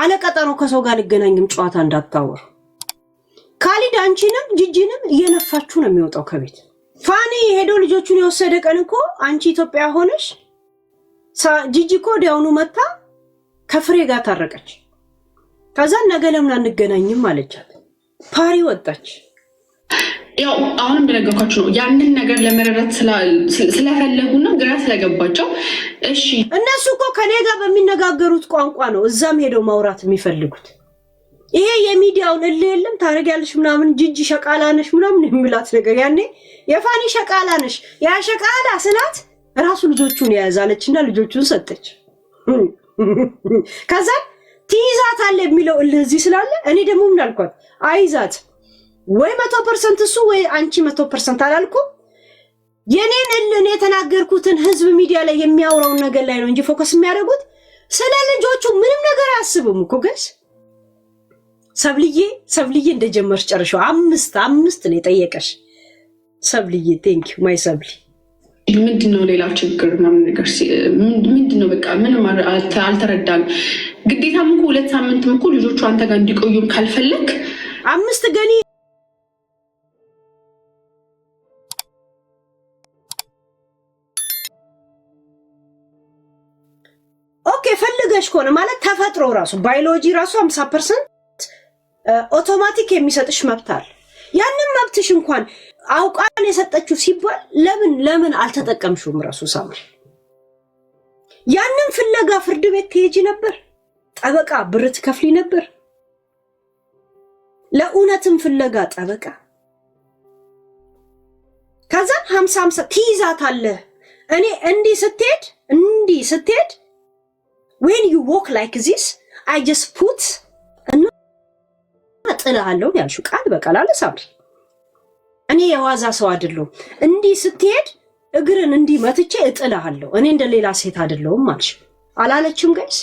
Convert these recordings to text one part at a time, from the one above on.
አለቀጠሮ ከሰው ጋር ልገናኝም ጨዋታ እንዳታወር ካሊድ አንቺንም ጂጂንም እየነፋችሁ ነው የሚወጣው ከቤት ፋኒ ሄዶ ልጆቹን የወሰደ ቀን እኮ አንቺ ኢትዮጵያ ሆነሽ ጂጂ እኮ ዲያውኑ መጣ ከፍሬ ጋር ታረቀች ከዛ ነገ ለምን አንገናኝም አለቻት ፓሪ ወጣች ያው አሁንም በነገርኳችሁ ነው ያንን ነገር ለመረዳት ስለፈለጉና ግራ ስለገባቸው እሺ እነሱ እኮ ከኔ ጋር በሚነጋገሩት ቋንቋ ነው እዛም ሄደው ማውራት የሚፈልጉት ይሄ የሚዲያው ለለም ታረጋለሽ ምናምን ጂጂ ሸቃላነሽ ምናምን የሚላት ነገር ያኔ የፋኒ ሸቃላነሽ ያ ሸቃላ ስላት ራሱ ልጆቹን ያዛለችና ልጆቹን ሰጠች ከዛ ትይዛት አለ የሚለው ለዚህ ስላለ እኔ ደግሞ ምን አልኳት አይዛት ወይ 100% እሱ ወይ አንቺ 100% አላልኩ የኔን እኔ የተናገርኩትን ህዝብ ሚዲያ ላይ የሚያወራው ነገር ላይ ነው እንጂ ፎከስ የሚያደርጉት ስለ ልጆቹ ምንም ነገር አያስቡም እኮ ጋይስ ሰብልዬ እንደጀመርሽ ጨርሻው አምስት ነው የጠየቀሽ ሰብልዬ ቴንክ ዩ ማይ ሰብሊ ምንድነው ሌላ ችግር ምናምን ነገር ምንድነው በቃ ምንም አልተረዳም ግዴታም እኮ 2 ሳምንት እኮ ልጆቹ አንተ ጋር እንዲቆዩም ካልፈለክ 5 ገኒ ኦኬ ፈልገሽ ኮነ ማለት ተፈጥሮ ራሱ ባዮሎጂ ራሱ 50% አውቶማቲክ የሚሰጥሽ መብታል ያንን መብትሽ እንኳን አውቃን የሰጠችው ሲባል ለምን አልተጠቀምሽውም ራሱ ሳምሪ ያንን ፍለጋ ፍርድ ቤት ትሄጂ ነበር ጠበቃ ብር ትከፍሊ ነበር ለኡነትም ፍለጋ ጠበቃ ከዛ 50 ትይዛታለ እኔ እንዲ ስትሄድ when you walk like this I just put እና ጥላሃለው ያልሹ ቃል በቃል አለ ሳምሪ እኔ የዋዛ ሰው አይደለም እንዲ ስትሄድ እግርን እንዲ መትቼ እጥላሃለው እኔ እንደሌላ ሴት አይደለም ማልሽ አላለችም ጋይስ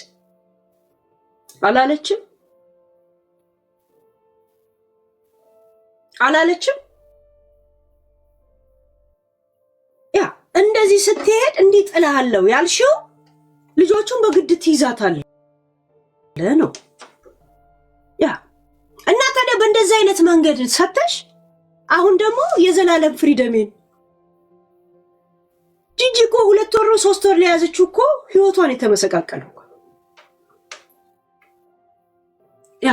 አላለችም ያ እንደዚህ ስትሄድ እንዲ ጥላሃለው ያልሽው ልጆቹን በግድ ትይዛታል ለነው ያ እና ታዲያ በእንደዛ አይነት መንገድ ሰተሽ አሁን ደግሞ የዘላለም ፍሪደምን ጂጂ እኮ 2 ወር 3 ወር ለያዘችው እኮ ህይወቷን የተመሰቃቀለው ያ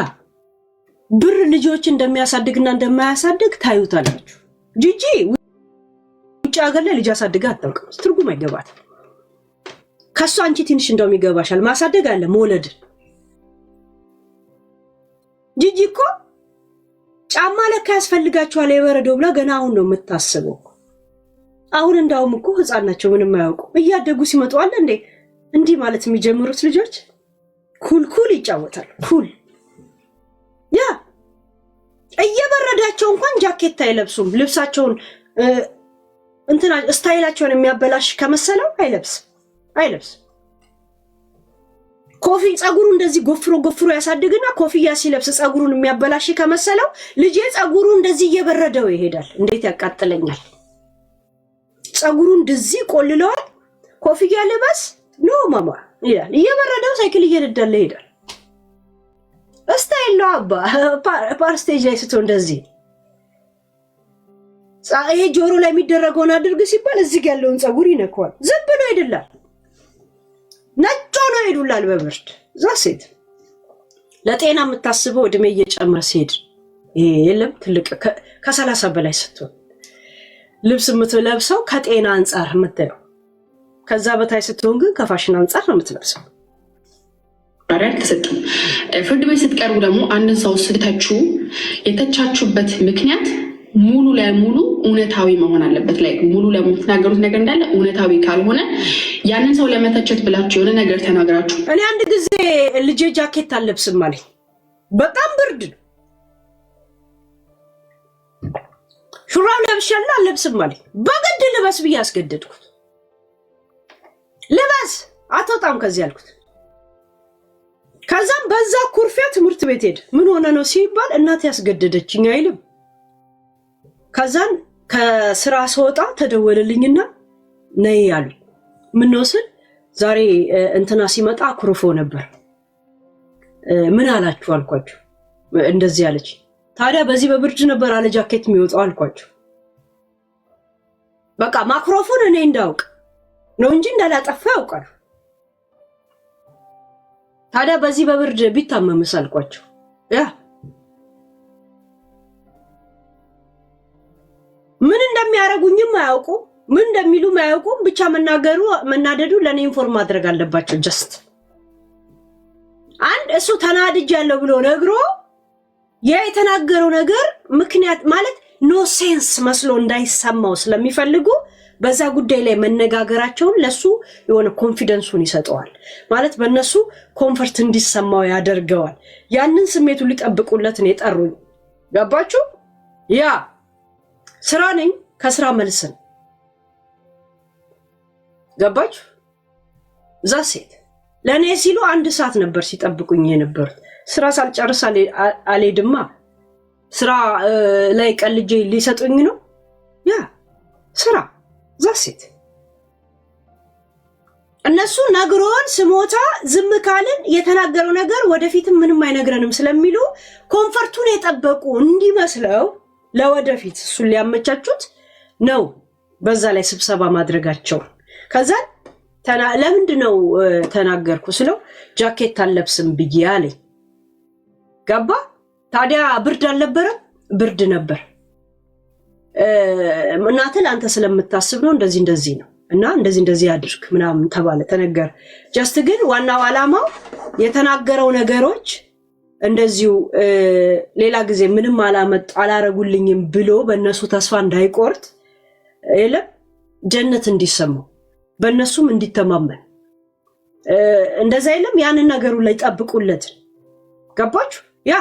ብር ልጆች እንደሚያሳድግና እንደማያሳድግ ታዩታላችሁ ጂጂ ውጭ ሀገር ላይ ልጅ አሳድጋ አታውቅም ትርጉም አይገባት ከሷ አንቺ ትንሽ እንደሚገባሻል ማሳደግ አለ መውለድ ጂጂ እኮ ጫማ ለካ ያስፈልጋቸዋል የበረዶ ብላ ገና አሁን ነው የምታስበው አሁን እንዳውም እኮ ህፃን ናቸው ምንም አያውቁ እያደጉ ሲመጡ አለ እንዴ እንዲህ ማለት የሚጀምሩት ልጆች ኩል ይጫወታሉ ኩል ያ እየበረዳቸው እንኳን ጃኬት አይለብሱም ልብሳቸውን እንትና ስታይላቸውን የሚያበላሽ ከመሰለው አይለብስ ኮፊ ጸጉሩ እንደዚህ ጎፍሮ ያሳድግና ኮፊያ ሲለብስ ጸጉሩን የሚያበላሽ ከመሰለው ልጄ ጸጉሩ እንደዚህ እየበረደው ይሄዳል እንዴት ያቃጥለኛል ጸጉሩ እንደዚህ ቆልለዋል ኮፊያ ለበስ ኖ ማማ ይላል እየበረደው ሳይክል እየነዳለ ይሄዳል ስታይል ነው አባ ፓርስቴጅ ላይ ስትሆን እንደዚህ ይሄ ጆሮ ላይ የሚደረገውን አድርግ ሲባል እዚህ ጋር ያለውን ጸጉር ይነካዋል ዝም ብሎ ይደላል ነጮ ነው ይዱላል በብርድ ዛሴት ለጤና የምታስበው እድሜ እየጨመረ ሲሄድ የለም ትልቅ ከ30 በላይ ስትሆን ልብስ የምትለብሰው ከጤና አንፃር የምትለው ከዛ በታይ ስትሆን ግን ከፋሽን አንፃር ነው የምትለብሰው አሪያ ተሰጥም ፍርድ ቤት ስትቀርቡ ደግሞ አንድን ሰው ስትተቹ የተቻቹበት ምክንያት ሙሉ ለሙሉ እውነታዊ መሆን አለበት ላይ ሙሉ ለምትናገሩት ነገር እንዳለ እውነታዊ ካልሆነ ያንን ሰው ለመተቸት ብላችሁ የሆነ ነገር ተናግራችሁ እኔ አንድ ጊዜ ልጄ ጃኬት አለብስም ማለት በጣም ብርድ ሹራብ ለብሻለሁ አለብስም ማለት በግድ ልበስ ብዬ አስገደድኩት ልበስ አትወጣም ከዚህ ያልኩት ከዛም በዛ ኩርፊያ ትምህርት ቤት ሄደ ምን ሆነ ነው ሲባል እናቴ ያስገደደችኝ አይልም ከዛን ከስራ ስወጣ ተደወለልኝና ነይ ያሉ ምን ነው ስል ዛሬ እንትና ሲመጣ ኩርፎ ነበር ምን አላችሁ አልኳቸው። እንደዚህ አለች። ታዲያ በዚህ በብርድ ነበር አለ ጃኬት የሚወጣው አልኳቸው። በቃ ማክሮፎን እኔ እንዳውቅ ነው እንጂ እንዳላጠፋ ያውቃሉ። ታዲያ በዚህ በብርድ ቢታመምስ አልኳቸው። ያ ምን እንደሚያረጉኝም አያውቁ፣ ምን እንደሚሉም አያውቁም። ብቻ መናደዱ ለኔ ኢንፎርም ማድረግ አለባቸው። ጀስት አንድ እሱ ተናድጃለሁ ብሎ ነግሮ የተናገረው ነገር ምክንያት ማለት ኖ ሴንስ መስሎ እንዳይሰማው ስለሚፈልጉ በዛ ጉዳይ ላይ መነጋገራቸውን ለሱ የሆነ ኮንፊደንሱን ይሰጠዋል። ማለት በእነሱ ኮምፈርት እንዲሰማው ያደርገዋል። ያንን ስሜቱ ሊጠብቁለት ነው የጠሩኝ። ገባችሁ? ያ ስራ ነኝ፣ ከስራ መልስን ገባችሁ? ዛሴት ለኔ ሲሉ 1 ሰዓት ነበር ሲጠብቁኝ የነበሩት። ስራ ሳልጨርስ አልሄድማ። ስራ ላይ ቀልጄ ሊሰጡኝ ነው። ያ ስራ ዛሴት እነሱ ነግሮን ስሞታ ዝም ካልን የተናገረው ነገር ወደፊትም ምንም አይነግረንም ስለሚሉ ኮምፈርቱን የጠበቁ እንዲመስለው ለወደፊት እሱን ሊያመቻቹት ነው በዛ ላይ ስብሰባ ማድረጋቸው። ከዛ ለምንድነው ተናገርኩ ስለው ጃኬት አልለብስም ብዬ አለኝ። ገባ? ታዲያ ብርድ አልነበረም? ብርድ ነበር። እናትህ አንተ ስለምታስብ ነው እንደዚህ ነው እና እንደዚህ አድርግ ምናምን ተባለ ተነገረ። ጀስት ግን ዋናው ዓላማው የተናገረው ነገሮች እንደዚሁ ሌላ ጊዜ ምንም አላረጉልኝም ብሎ በእነሱ ተስፋ እንዳይቆርጥ የለም ጀነት እንዲሰማው በእነሱም እንዲተማመን እንደዛ የለም ያንን ነገሩ ላይ ጠብቁለት። ገባችሁ? ያ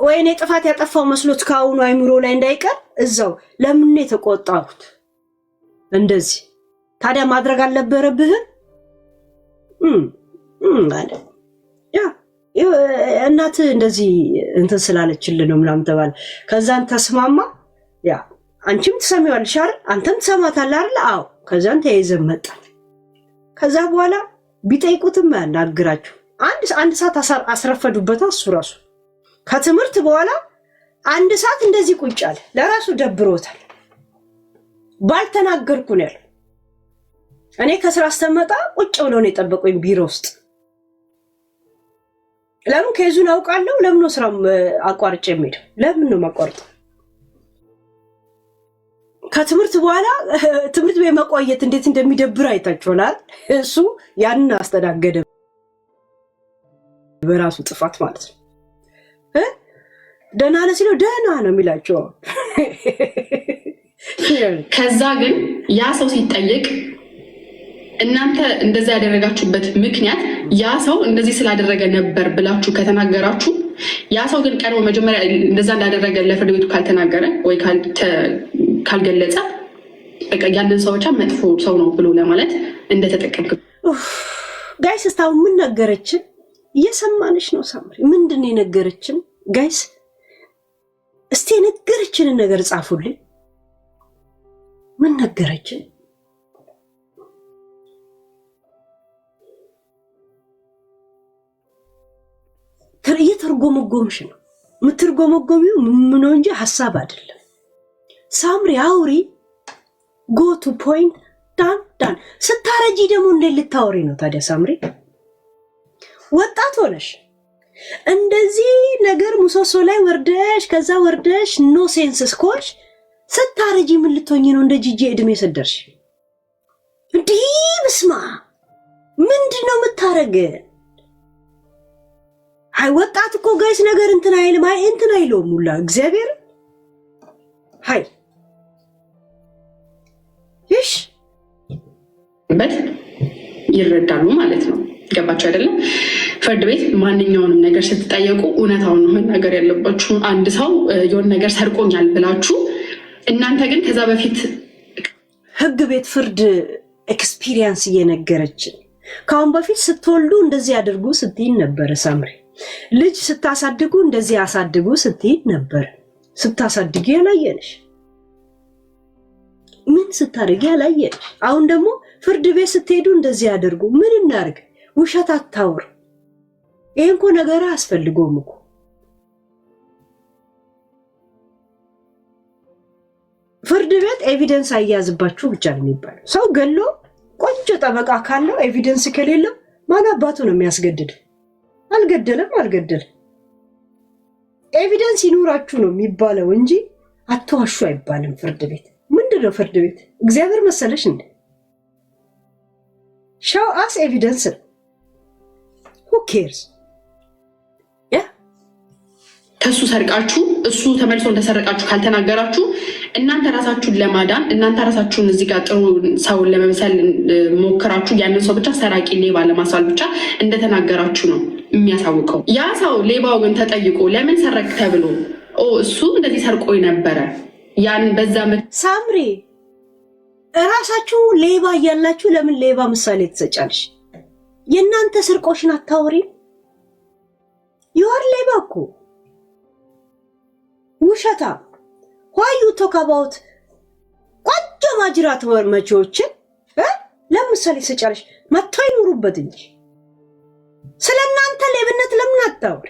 ወይኔ ጥፋት ያጠፋው መስሎት ካሁኑ አይምሮ ላይ እንዳይቀር እዛው ለምን የተቆጣሁት እንደዚህ ታዲያ ማድረግ አልነበረብህ አለ። ያ እናት እንደዚህ እንትን ስላለችልህ ነው ምናምን ተባለ። ከዛን ተስማማ። ያ አንቺም ትሰሚዋለሽ አይደል? አንተም ትሰማታለህ አይደል? አዎ። ከዛን ተያይዘን መጣን። ከዛ በኋላ ቢጠይቁትም ያናግራችሁ አንድ ሰዓት አስረፈዱበት። እሱ ራሱ ከትምህርት በኋላ 1 ሰዓት እንደዚህ ቁጭ አለ። ለራሱ ደብሮታል። ባልተናገርኩ ነው ያለው። እኔ ከስራ አስተመጣ ቁጭ ብለው ነው የጠበቁኝ ቢሮ ውስጥ። ለምን ከይዙን አውቃለሁ። ለምን ነው ስራ አቋርጬ የምሄደው? ለምን ነው ማቋርጠው? ከትምህርት በኋላ ትምህርት ቤት መቆየት እንዴት እንደሚደብር አይታችኋል። እሱ ያንን አስተናገደ በራሱ ጥፋት ማለት ነው። ደህና ነው ሲለው ደህና ነው የሚላቸው። ከዛ ግን ያ ሰው ሲጠየቅ እናንተ እንደዛ ያደረጋችሁበት ምክንያት ያ ሰው እንደዚህ ስላደረገ ነበር ብላችሁ ከተናገራችሁ ያ ሰው ግን ቀድሞ መጀመሪያ እንደዛ እንዳደረገ ለፍርድ ቤቱ ካልተናገረ ወይ ካልገለጸ ያንን ሰው ብቻ መጥፎ ሰው ነው ብሎ ለማለት እንደተጠቀምክ ጋይስ። እስካሁን ምን ነገረችን? እየሰማንሽ ነው ሳምሪ። ምንድን ነው የነገረችን ጋይስ? እስቲ የነገረችንን ነገር ጻፉልኝ። ምን ነገረችን? እየተርጎመጎምሽ ነው የምትርጎመጎሚው። ምን ነው እንጂ ሐሳብ አይደለም። ሳምሪ አውሪ፣ ጎ ቱ ፖይንት። ዳን ስታረጂ ደግሞ እንዴት ልታወሪ ነው ታዲያ ሳምሪ? ወጣት ሆነሽ እንደዚህ ነገር ሙሶሶ ላይ ወርደሽ ከዛ ወርደሽ ኖ ሴንስ ስኮች ስታረጂ ምን ልትሆኚ ነው? እንደ ጂጂ እድሜ ሰደርሽ እንዴ? ብስማ ምንድነው የምታረገ? አይ ወጣት እኮ ጋይስ ነገር እንትን አይልም። አይ እንትን አይለውም ሙላ እግዚአብሔር ሃይ እሺ በት ይረዳሉ ማለት ነው። ገባችሁ አይደለም? ፍርድ ቤት ማንኛውንም ነገር ስትጠየቁ እውነታውን ነው መናገር ያለባችሁ። አንድ ሰው የሆነ ነገር ሰርቆኛል ብላችሁ እናንተ ግን ከዛ በፊት ህግ ቤት ፍርድ ኤክስፒሪየንስ እየነገረችን ካሁን በፊት ስትወልዱ እንደዚህ አድርጉ ስትይን ነበር ሳምሪ። ልጅ ስታሳድጉ እንደዚህ አሳድጉ ስትይን ነበር። ስታሳድጊ ያላየንሽ ምን ስታደርጊ ያላየንሽ። አሁን ደግሞ ፍርድ ቤት ስትሄዱ እንደዚህ አድርጉ። ምን እናርግ? ውሸት አታውር። ይሄን እኮ ነገር አስፈልጎም እኮ ፍርድ ቤት ኤቪደንስ አያዝባችሁ ብቻ ነው የሚባለው። ሰው ገሎ ቆንጆ ጠበቃ ካለው ኤቪደንስ ከሌለው ማን አባቱ ነው የሚያስገድድ? አልገደለም። ኤቪደንስ ይኑራችሁ ነው የሚባለው እንጂ አትዋሹ አይባልም። ፍርድ ቤት ምንድነው? ፍርድ ቤት እግዚአብሔር መሰለሽ እንዴ? ሾው አስ ኤቪደንስ። who cares? ከሱ ሰርቃችሁ እሱ ተመልሶ እንደሰረቃችሁ ካልተናገራችሁ እናንተ ራሳችሁን ለማዳን እናንተ ራሳችሁን እዚህ ጋር ጥሩ ሰውን ለመምሰል ሞክራችሁ ያንን ሰው ብቻ ሰራቂ ሌባ ለማስባል ብቻ እንደተናገራችሁ ነው የሚያሳውቀው። ያ ሰው ሌባው ግን ተጠይቆ ለምን ሰረክ ተብሎ እሱ እንደዚህ ሰርቆኝ ነበረ ያን በዛ ሳምሪ እራሳችሁ ሌባ እያላችሁ ለምን ሌባ ምሳሌ ትሰጫለሽ? የእናንተ ስርቆሽን አታወሪ። ይወር ሌባ እኮ ውሸታ why you talk about ቆንጆ ማጅራት መቼዎችን ለምሳሌ ሰጫለሽ መጥቶ ይኑሩበት እንጂ ስለናንተ ሌብነት ለምን አታወሪ?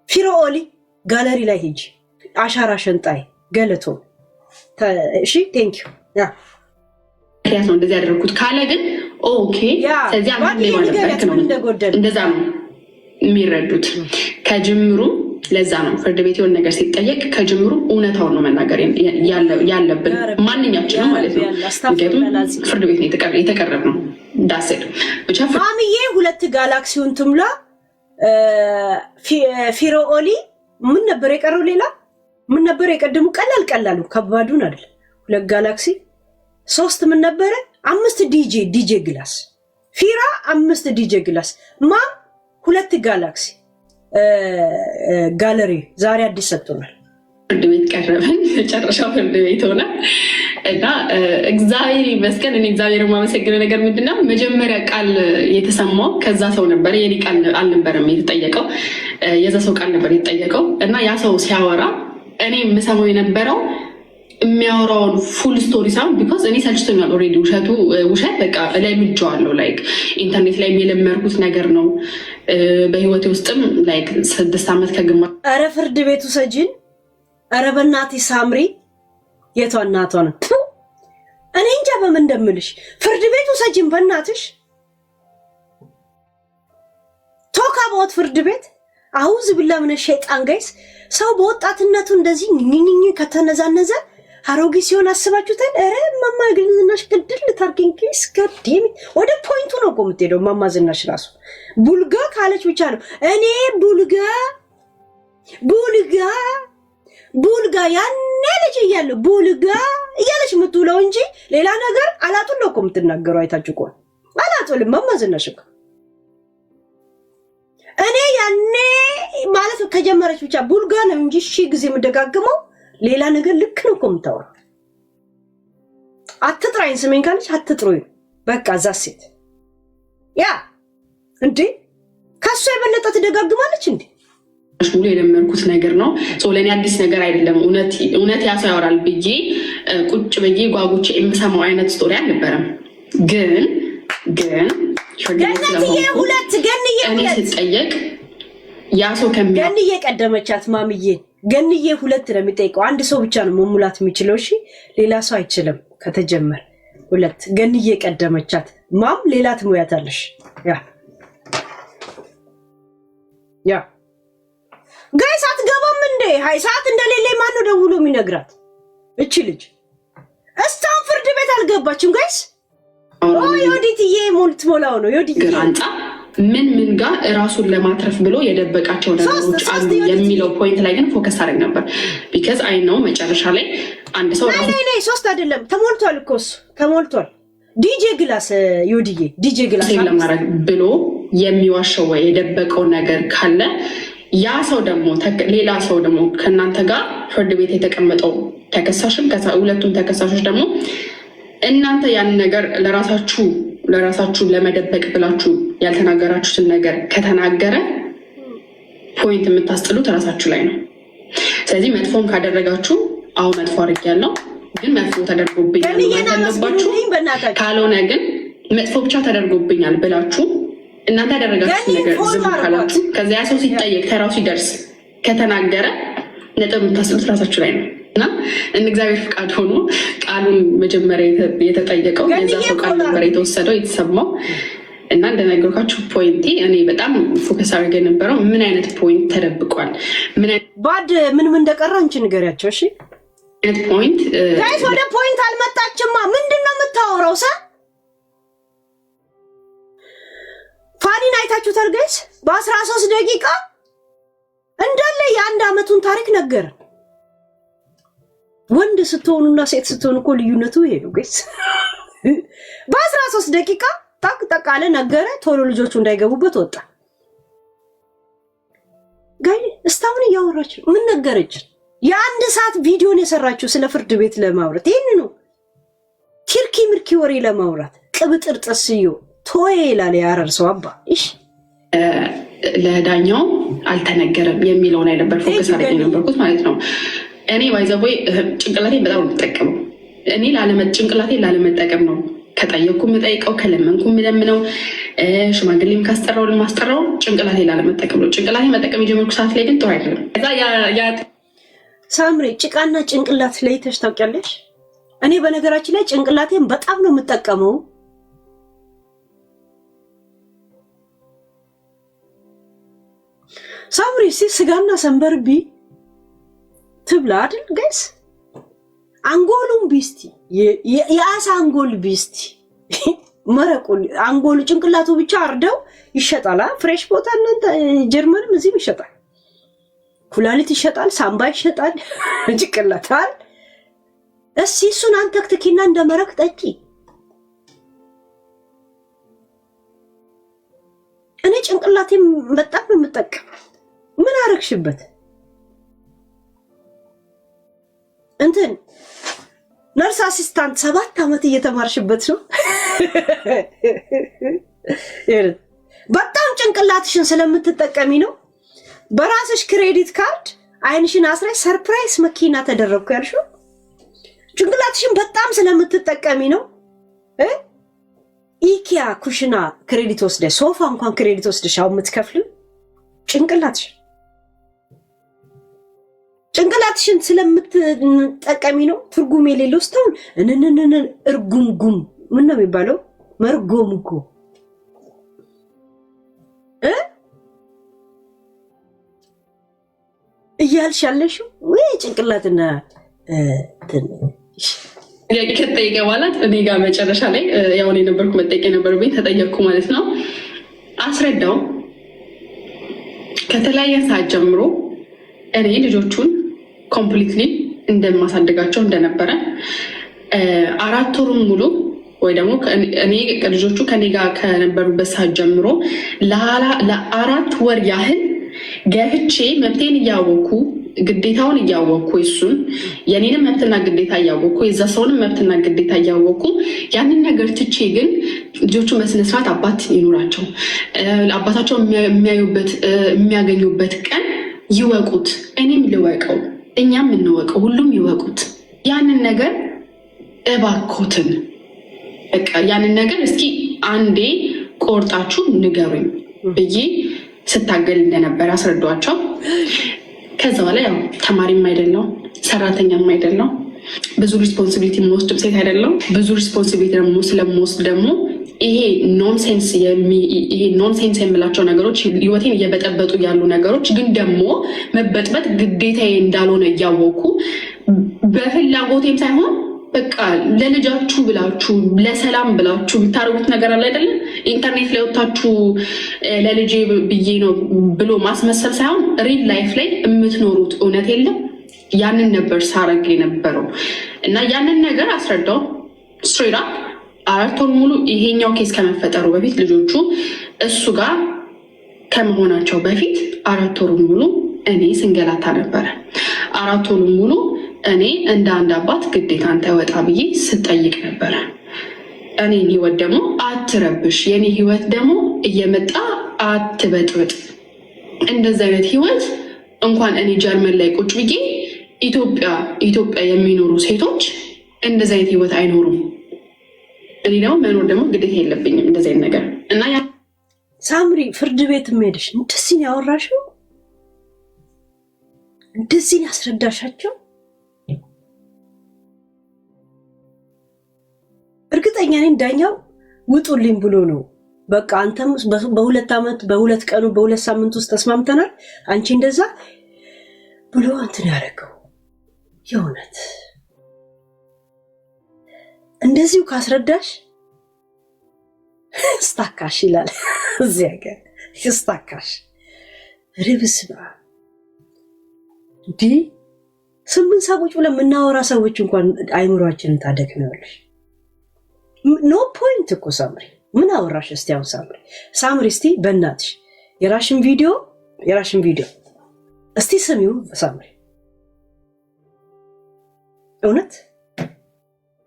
ፊሮኦሊ ጋለሪ ላይ ሂጂ አሻራ ሸንጣይ ገለቶ እሺ ቴንክ ዩ ያስ ነው እንደዚህ ያደረኩት ካለ ግን ኦኬ ስለዚህ አንተ ሌባ ነበርክ ነው እንደዛ ነው የሚረዱት ከጅምሩ። ለዛ ነው ፍርድ ቤት የሆነ ነገር ሲጠየቅ ከጅምሩ እውነታውን ነው መናገር ያለብን ማንኛችንም ማለት ነው። ምክንያቱም ፍርድ ቤት ነው የተቀረብ ነው ዳስል ብቻ ማሚዬ ሁለት ጋላክሲውን ትምላ ፊሮኦሊ ምን ነበር የቀረው? ሌላ ምን ነበር የቀደሙ? ቀላሉ ከባዱን አይደል? ሁለት ጋላክሲ 3 ምን ነበር? 5 ዲጄ ግላስ ፊራ 5 ዲጄ ግላስ ማም 2 ጋላክሲ ጋለሪ ዛሬ አዲስ ሰጥቶናል። ፍርድ ቤት ቀረበን። መጨረሻው ፍርድ ቤት ሆነ እና እግዚአብሔር ይመስገን። እኔ እግዚአብሔር የማመሰግነው ነገር ምንድነው መጀመሪያ ቃል የተሰማው ከዛ ሰው ነበር። የኔ ቃል አልነበረም የተጠየቀው፣ የዛ ሰው ቃል ነበር የተጠየቀው። እና ያ ሰው ሲያወራ እኔ የምሰማው የነበረው የሚያወራውን ፉል ስቶሪ ሳይሆን ቢኮዝ እኔ ሰልችቶኛል ኦልሬዲ ውሸት በቃ ላይ ምጄዋለሁ። ላይክ ኢንተርኔት ላይ የለመድኩት ነገር ነው። በህይወቴ ውስጥም ላይክ 6 ዓመት ከግማሽ ኧረ ፍርድ ቤቱ ሰጂን ኧረ በእናትሽ ሳምሪ የቷ እናቷ ነው? እኔ እንጃ በምን እንደምልሽ። ፍርድ ቤቱ ሰጂን በእናትሽ ቶክ አባውት ፍርድ ቤት አውዝ ብላ ምን ሸይጣን ጋይስ። ሰው በወጣትነቱ እንደዚህ ኝኝኝ ከተነዛነዘ አሮጊ ሲሆን አስባችሁታል? ኧረ ማማ ግንዝናሽ ግድል ታርኪን ኪስ ከዲም ወደ ፖይንቱ ነው ቆምጤው ማማ ዝናሽ ራሱ ቡልጋ ካለች ብቻ ነው እኔ ቡልጋ ያኔ ልጅ እያለሁ ቡልጋ እያለች የምትውለው እንጂ ሌላ ነገር አላጡን ነው ቆምትናገሩ። አይታችሁ ቆይ አላጡልም ማማ ዝናሽ እኮ እኔ ያኔ ማለት ከጀመረች ብቻ ቡልጋ ነው እንጂ ሺ ጊዜ የምደጋግመው ሌላ ነገር ልክ ነው ቆምታው። አትጥራኝ ስሜን ካለች አትጥሩኝ በቃ እዛ ሴት ያ እንዴ ከሷ የበለጠ ትደጋግማለች እንዴ? ሙሉ የለመድኩት ነገር ነው። ለእኔ አዲስ ነገር አይደለም። እውነት ያ ሰው ያወራል ብዬ ቁጭ ብዬ ጓጉቼ የምሰማው አይነት ስቶሪ አልነበረም። ግን ገንዬ ሁለት ስጠየቅ ያ ሰው ገንዬ ቀደመቻት ማምዬ። ገንዬ ሁለት ነው የሚጠይቀው። አንድ ሰው ብቻ ነው መሙላት የሚችለው። እሺ ሌላ ሰው አይችልም። ከተጀመረ ሁለት ገንዬ ቀደመቻት ማም ሌላ ትሞያታለሽ። ያ ጋይስ አትገባም እንዴ? ሃይ ሰዓት እንደሌለ ማን ነው ደውሎ የሚነግራት? እቺ ልጅ እስካሁን ፍርድ ቤት አልገባችም ጋይስ። ዮዲትዬ ሞልት ሞላው ነው ዮዲት አንጻ ምን ጋር ራሱን ለማትረፍ ብሎ የደበቃቸው ነገሮች አሉ የሚለው ፖይንት ላይ ግን ፎከስ አደረግ ነበር። ቢካዝ አይ ነው መጨረሻ ላይ አንድ ሰው ላይ 3 አይደለም ተሞልቷል እኮ እሱ ተሞልቷል። ዲጄ ግላስ ዮዲዬ ዲጄ ግላስ ለማድረግ ብሎ የሚዋሸው ወይ የደበቀው ነገር ካለ ያ ሰው ደግሞ ሌላ ሰው ደግሞ ከእናንተ ጋር ፍርድ ቤት የተቀመጠው ተከሳሽም ሁለቱም ተከሳሾች ደግሞ እናንተ ያን ነገር ለራሳችሁ ለመደበቅ ብላችሁ ያልተናገራችሁትን ነገር ከተናገረ ፖይንት የምታስጥሉት ራሳችሁ ላይ ነው። ስለዚህ መጥፎን ካደረጋችሁ አሁን መጥፎ አድርጌያለሁ ግን መጥፎ ተደርጎብኛል ማለት ካልሆነ ግን መጥፎ ብቻ ተደርጎብኛል ብላችሁ እናንተ ያደረጋችሁት ነገር ዝም ካላችሁ ከዚያ ሰው ሲጠየቅ ተራው ሲደርስ ከተናገረ ነጥብ የምታስሉት ራሳችሁ ላይ ነው እና እንደ እግዚአብሔር ፍቃድ ሆኖ ቃሉን መጀመሪያ የተጠየቀው የዛ ሰው ቃል ነበር የተወሰደው የተሰማው እና እንደነገርኳችሁ ፖይንቴ እኔ በጣም ፎከስ አድርጌ የነበረው ምን አይነት ፖይንት ተደብቋል ባድ ምን እንደቀረ አንቺ ንገሪያቸው እሺ ፖይንት ጋይስ ወደ ፖይንት አልመጣችማ ምንድነው የምታወራው ሰ ፋኒን አይታችሁታል ጋይስ በ13 ደቂቃ እንዳለ የአንድ አመቱን ታሪክ ነገር ወንድ ስትሆኑና ሴት ስትሆኑ እኮ ልዩነቱ ይሄ ነው ጋይስ በ13 ደቂቃ ታክ አለ ነገረ ቶሎ ልጆቹ እንዳይገቡበት ወጣ ጋይ እስታውን ያወራች ምን ነገረች የአንድ ሰዓት ቪዲዮን የሰራችሁ ስለ ፍርድ ቤት ለማውራት ይሄን ነው ቲርኪ ምርኪ ወሬ ለማውራት ቅብጥር ጥስዮ ቶዬ ይላል ያረርሰው አባ እሺ ለዳኛው አልተነገረም የሚለው ላይ ነበር ፎከስ አድርጌ ነበርኩት ማለት ነው እኔ ባይዘቦይ ጭንቅላቴን በጣም ተጠቀመው እኔ ጭንቅላቴን ላለመጠቀም ነው ከጠየቅኩ የምጠይቀው ከለመንኩ የምለምነው ሽማግሌም ካስጠራው ለማስጠራው ጭንቅላቴን ላለመጠቀም ነው ጭንቅላቴን መጠቀም የጀመርኩ ሰዓት ላይ ግን ጥሩ አይደለም እዛ ያ ሳምሪ ጭቃና ጭንቅላት ላይ ታውቂያለሽ እኔ በነገራችን ላይ ጭንቅላቴን በጣም ነው የምጠቀመው ሳምሪ ስጋና ሰንበርቢ ትብላ አይደል ጋይስ አንጎሉን ቢስቲ የአሳ አንጎል ቢስቲ መረቁል አንጎሉ ጭንቅላቱ ብቻ አርደው ይሸጣል ፍሬሽ ቦታ እናንተ ጀርመንም እዚህም ይሸጣል ኩላሊት ይሸጣል ሳምባ ይሸጣል ጭንቅላታል እሱን አንተክተኪና እንደመረቅ ጠጪ እኔ ጭንቅላቴን በጣም ነው የምጠቀም ምን አረክሽበት እንትን ነርስ አሲስታንት 7 አመት እየተማርሽበት ነው በጣም ጭንቅላትሽን ስለምትጠቀሚ ነው በራስሽ ክሬዲት ካርድ አይንሽን አስራይ ሰርፕራይዝ መኪና ተደረግኩ ያልሽው ጭንቅላትሽን በጣም ስለምትጠቀሚ ነው ኢኪያ ኩሽና ክሬዲት ወስደ ሶፋ እንኳን ክሬዲት ወስደሽ አሁን የምትከፍሉ ጭንቅላትሽን ስለምትጠቀሚ ነው ትርጉም የሌለው ስታውን እንንንን እርጉምጉም ምን ነው የሚባለው መርጎምጎ እያልሽ ያለሽው ወይ ጭንቅላትና ከጠየቀ በኋላ እኔ ጋር መጨረሻ ላይ ያው እኔ ነበርኩ መጠየቅ የነበረብኝ ተጠየቅኩ ማለት ነው አስረዳው ከተለያየ ሰዓት ጀምሮ እኔ ልጆቹን ኮምፕሊትሊ እንደማሳደጋቸው እንደነበረ 4 ወሩን ሙሉ ወይ ደግሞ እኔ ልጆቹ ከኔ ጋር ከነበሩበት ሰዓት ጀምሮ ለ4 ወር ያህል ገፍቼ መብቴን እያወኩ ግዴታውን እያወኩ እሱን የኔንም መብትና ግዴታ እያወኩ የዛ ሰውንም መብትና ግዴታ እያወኩ ያንን ነገር ትቼ ግን ልጆቹ በስነ ስርዓት አባት ይኖራቸው አባታቸው የሚያገኙበት ቀን ይወቁት እኔም ልወቀው እኛም እንወቀው ሁሉም ይወቁት ያንን ነገር እባኮትን በቃ ያንን ነገር እስኪ አንዴ ቆርጣችሁ ንገሩኝ ብዬ ስታገል እንደነበር አስረዷቸው ከዛ በኋላ ያው ተማሪም አይደለም ሰራተኛም አይደለም ብዙ ሪስፖንሲቢሊቲ መወስድ ሴት አይደለም ብዙ ሪስፖንሲቢሊቲ ደግሞ ስለምወስድ ደግሞ ይሄ ኖንሴንስ የምላቸው ነገሮች ህይወቴን እየበጠበጡ ያሉ ነገሮች ግን ደግሞ መበጥበጥ ግዴታዬ እንዳልሆነ እያወቁ በፍላጎቴም ሳይሆን በቃ ለልጃችሁ ብላችሁ ለሰላም ብላችሁ የምታደርጉት ነገር አለ አይደለም ኢንተርኔት ላይ ወጣችሁ ለልጄ ብዬ ነው ብሎ ማስመሰል ሳይሆን ሪል ላይፍ ላይ የምትኖሩት እውነት የለም ያንን ነበር ሳረግ የነበረው እና ያንን ነገር አስረዳው ስትሬት አፕ 4 ወር ሙሉ ይሄኛው ኬስ ከመፈጠሩ በፊት ልጆቹ እሱ ጋር ከመሆናቸው በፊት 4 ወር ሙሉ እኔ ስንገላታ ነበረ 4 ወር ሙሉ እኔ እንደ አንድ አባት ግዴታን ተወጣ ብዬ ስጠይቅ ነበረ እኔን ህይወት ደግሞ አትረብሽ የኔ ህይወት ደግሞ እየመጣ አትበጥብጥ እንደዚህ አይነት ህይወት እንኳን እኔ ጀርመን ላይ ቁጭ ብዬ ኢትዮጵያ የሚኖሩ ሴቶች እንደዚህ አይነት ህይወት አይኖሩም እኔ ደግሞ መኖር ደግሞ ግዴታ የለብኝም እንደዚህ አይነት ነገር እና ሳምሪ ፍርድ ቤት ሄደሽ እንደዚህ ያወራሽው እንደዚህ ያስረዳሻቸው እርግጠኛ ነኝ ዳኛው ውጡልኝ ብሎ ነው በቃ አንተም በሁለት አመት በሁለት ቀኑ በሁለት ሳምንት ውስጥ ተስማምተናል አንቺ እንደዛ ብሎ እንትን ያደረገው የእውነት እንደዚሁ ካስረዳሽ ስታካሽ ይላል እዚያ ጋር ስታካሽ ርብስባ ዲ ስምንት ሰዎች ብለን የምናወራ ሰዎች እንኳን አይምሯችንን ታደክሚዋለሽ ኖ ፖይንት እኮ ሳምሪ ምን አወራሽ እስቲ አሁን ሳምሪ እስቲ በእናትሽ የራሽን ቪዲዮ እስቲ ስሚው ሳምሪ እውነት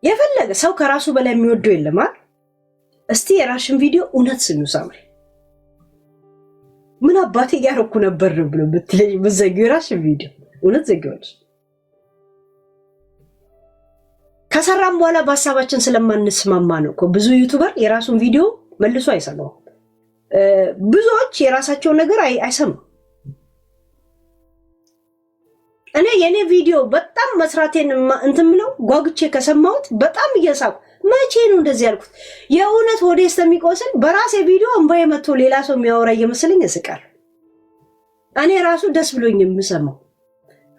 የፈለገ ሰው ከራሱ በላይ የሚወደው የለም አይደል እስቲ የራሽን ቪዲዮ እውነት ስሚው ሳምሪ ምን አባቴ ያረኩ ነበር ብሎ ብትለይ በዘጊው የራሽን ቪዲዮ እውነት ዘጊዋለሽ ከሰራም በኋላ በሐሳባችን ስለማንስማማ ነው እኮ ብዙ ዩቲዩበር የራሱን ቪዲዮ መልሶ አይሰማው ብዙዎች የራሳቸው ነገር አይሰሙ እኔ የኔ ቪዲዮ በጣም መስራቴን እንትን ብለው ጓጉቼ ከሰማሁት በጣም እየሳቁ መቼ ነው እንደዚህ ያልኩት የእውነት ወደስተሚቆስል በራሴ ቪዲዮ እንባዬ መጥቶ ሌላ ሰው የሚያወራ እየመሰለኝ እስቃል እኔ ራሱ ደስ ብሎኝ የምሰማው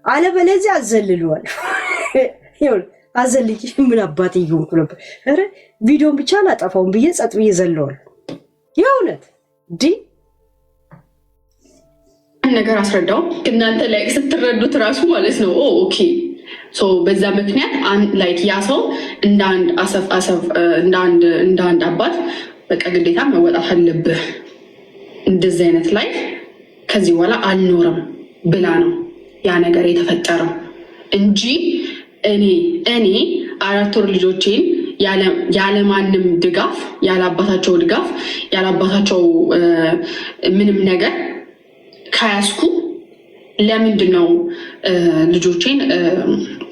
አለበለዚያ አዘልሏል ይሁን አዘልቂ ምን አባቴ ይሁን ነበር አረ ቪዲዮን ብቻ አላጠፋውም ብዬ ጸጥ ብዬ ዘለዋል የእውነት ዲ ነገር አስረዳው እናንተ ላይ ስትረዱት ራሱ ማለት ነው ኦኬ ሶ በዛ ምክንያት ላይክ ያ ሰው እንደ አንድ አባት በቃ ግዴታ መወጣት አለብህ እንደዚህ አይነት ላይ ከዚህ በኋላ አልኖርም ብላ ነው ያ ነገር የተፈጠረው እንጂ እኔ 4 ወር ልጆቼን ያለ ማንም ድጋፍ ያለ አባታቸው ድጋፍ ያለ አባታቸው ምንም ነገር ካያስኩ ለምንድን ነው ልጆቼን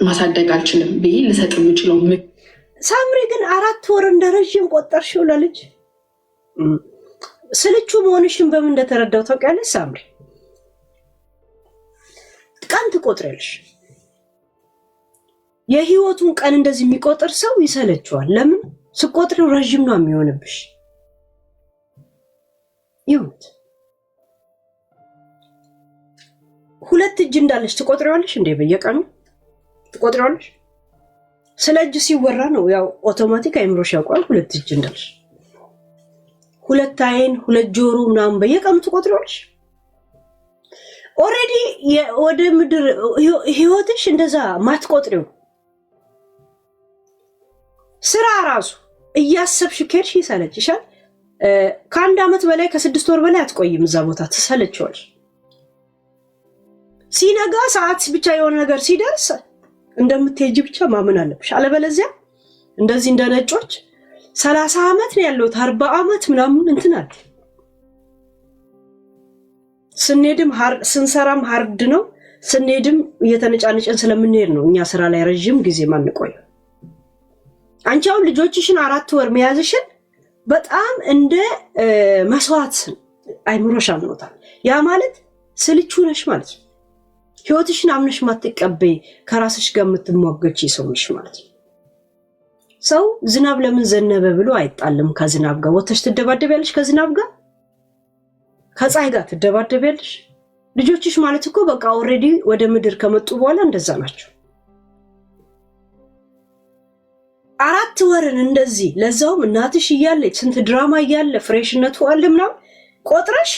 ማሳደግ አልችልም ብዬ ልሰጥ የምችለው ሳምሪ ግን 4 ወር እንደረጅም ቆጠርሽው ለልጅ ስልቹ መሆንሽን በምን እንደተረዳው ታውቂያለሽ ሳምሪ ቀን ትቆጥሪያለሽ የህይወቱን ቀን እንደዚህ የሚቆጥር ሰው ይሰለችዋል ለምን ስቆጥሪው ረጅም ነው የሚሆንብሽ ይሁት ሁለት እጅ እንዳለሽ ትቆጥሪዋለሽ እንዴ በየቀኑ ትቆጥሪዋለሽ ስለ እጅ ሲወራ ነው ያው አውቶማቲክ አይምሮሽ ያውቃል ሁለት እጅ እንዳለሽ ሁለት አይን ሁለት ጆሮ ምናምን በየቀኑ ትቆጥሪዋለሽ ኦሬዲ ወደ ምድር ህይወትሽ እንደዛ ማትቆጥሪው ስራ ራሱ እያሰብሽ ከርሽ ይሰለችሻል ከአንድ አመት በላይ ከ6 ወር በላይ አትቆይም እዛ ቦታ ትሰለችዋለሽ ሲነጋ ሰዓት ብቻ የሆነ ነገር ሲደርስ እንደምትሄጂ ብቻ ማመን አለብሽ አለበለዚያ እንደዚህ እንደነጮች 30 አመት ነው ያለው 40 አመት ምናምን እንትናል ስንሄድም ስንሰራም ሃርድ ነው ስንሄድም እየተነጫነጨን ስለምንሄድ ነው እኛ ስራ ላይ ረጅም ጊዜ ማንቆይ አንቺው ልጆችሽን 4 ወር መያዝሽን በጣም እንደ መስዋዕት አይምሮሽ አምኖታል ያ ማለት ስልቹ ነሽ ማለት ነው ህይወትሽን አምነሽ ማትቀበይ ከራስሽ ጋር የምትሟገቺ ሰው ነሽ ማለት ነው ሰው ዝናብ ለምን ዘነበ ብሎ አይጣልም ከዝናብ ጋር ወተሽ ትደባደቢያለሽ ከዝናብ ጋር ከፀሐይ ጋር ትደባደቢያለሽ ልጆችሽ ማለት እኮ በቃ ኦሬዲ ወደ ምድር ከመጡ በኋላ እንደዛ ናቸው 4 ወርን እንደዚህ ለዛውም እናትሽ እያለች ስንት ድራማ እያለ ፍሬሽነቱ አለምና ቆጥረሽ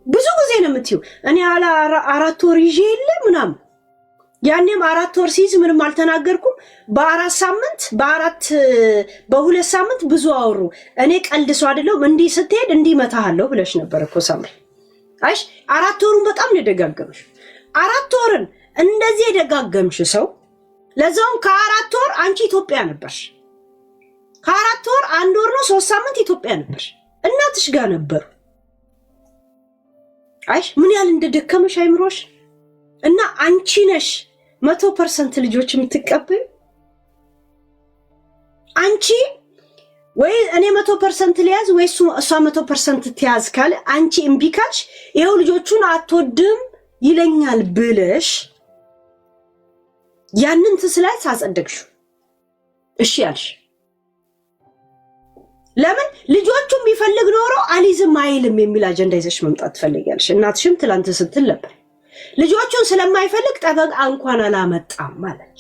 ብዙ ጊዜ ነው የምትዩ እኔ 4 ወር ይዤ የለ ምናምን ያኔም 4 ወር ሲይዝ ምንም አልተናገርኩም በ4 ሳምንት በ2 ሳምንት ብዙ አወሩ እኔ ቀልድሶ አይደለም እንዲ ስትሄድ እንዲ መታሃለው ብለሽ ነበር እኮ ሳምሪ አይሽ 4 ወሩን በጣም ነው ደጋገምሽ 4 ወርን እንደዚህ ደጋገምሽ ሰው ለዛውም ከ4 ወር አንቺ ኢትዮጵያ ነበርሽ ከ4 ወር 1 ወር ነው 3 ሳምንት ኢትዮጵያ ነበርሽ እናትሽ ጋር ነበር አይሽ ምን ያህል እንደደከመሽ አይምሮሽ እና አንቺ ነሽ 100% ልጆች የምትቀበል አንቺ ወይ እኔ 100% ሊያዝ ወይ እሷ 100% ትያዝ ካለ አንቺ እምቢ ካልሽ ይሄው ልጆቹን አትወድም ይለኛል ብለሽ ያንን ትስላይ ሳጸደቅሽ እሺ ያልሽ ለምን ልጆቹም ቢፈልግ ኖሮ አሊዝም አይልም የሚል አጀንዳ ይዘሽ መምጣት ትፈልጊያለሽ እናትሽም ትላንት ስትል ነበር ልጆቹን ስለማይፈልግ ጠበቃ እንኳን አላመጣም ማለት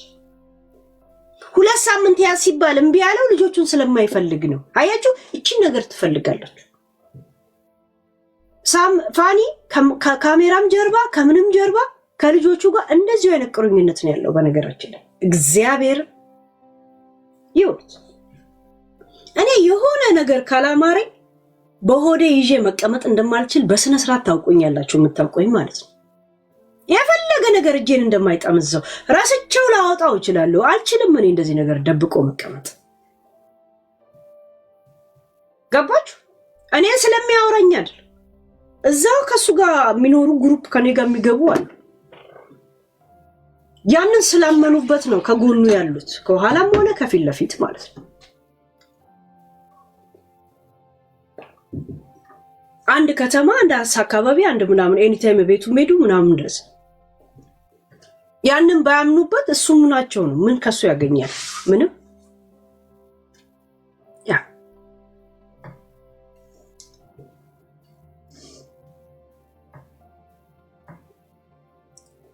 2 ሳምንት ያዝ ሲባል እምቢ ያለው ልጆቹን ስለማይፈልግ ነው አያችሁ እቺ ነገር ትፈልጋለች ፋኒ ከካሜራም ጀርባ ከምንም ጀርባ ከልጆቹ ጋር እንደዚህ አይነት ቁርኝነት ነው ያለው በነገራችን ላይ እግዚአብሔር ይወት እኔ የሆነ ነገር ካላማረኝ በሆዴ ይዤ መቀመጥ እንደማልችል በስነ ስርዓት ታውቁኛላችሁ የምታውቁኝ ማለት ነው የፈለገ ነገር እጄን እንደማይጣምዘው ራስቸው ላወጣው ይችላል አልችልም እኔ እንደዚህ ነገር ደብቆ መቀመጥ ገባችሁ እኔ ስለሚያወራኝ አይደል እዛው ከሱ ጋር የሚኖሩ ግሩፕ ከኔ ጋር የሚገቡ አሉ ያንን ስላመኑበት ነው ከጎኑ ያሉት ከኋላም ሆነ ከፊት ለፊት ማለት ነው አንድ ከተማ አንድ አካባቢ አንድ ምናምን ኤኒታይም ቤቱ ሜዱ ምናምን ድረስ ያንን ባያምኑበት እሱ ምናቸው ነው ምን ከሱ ያገኛል ምንም ያ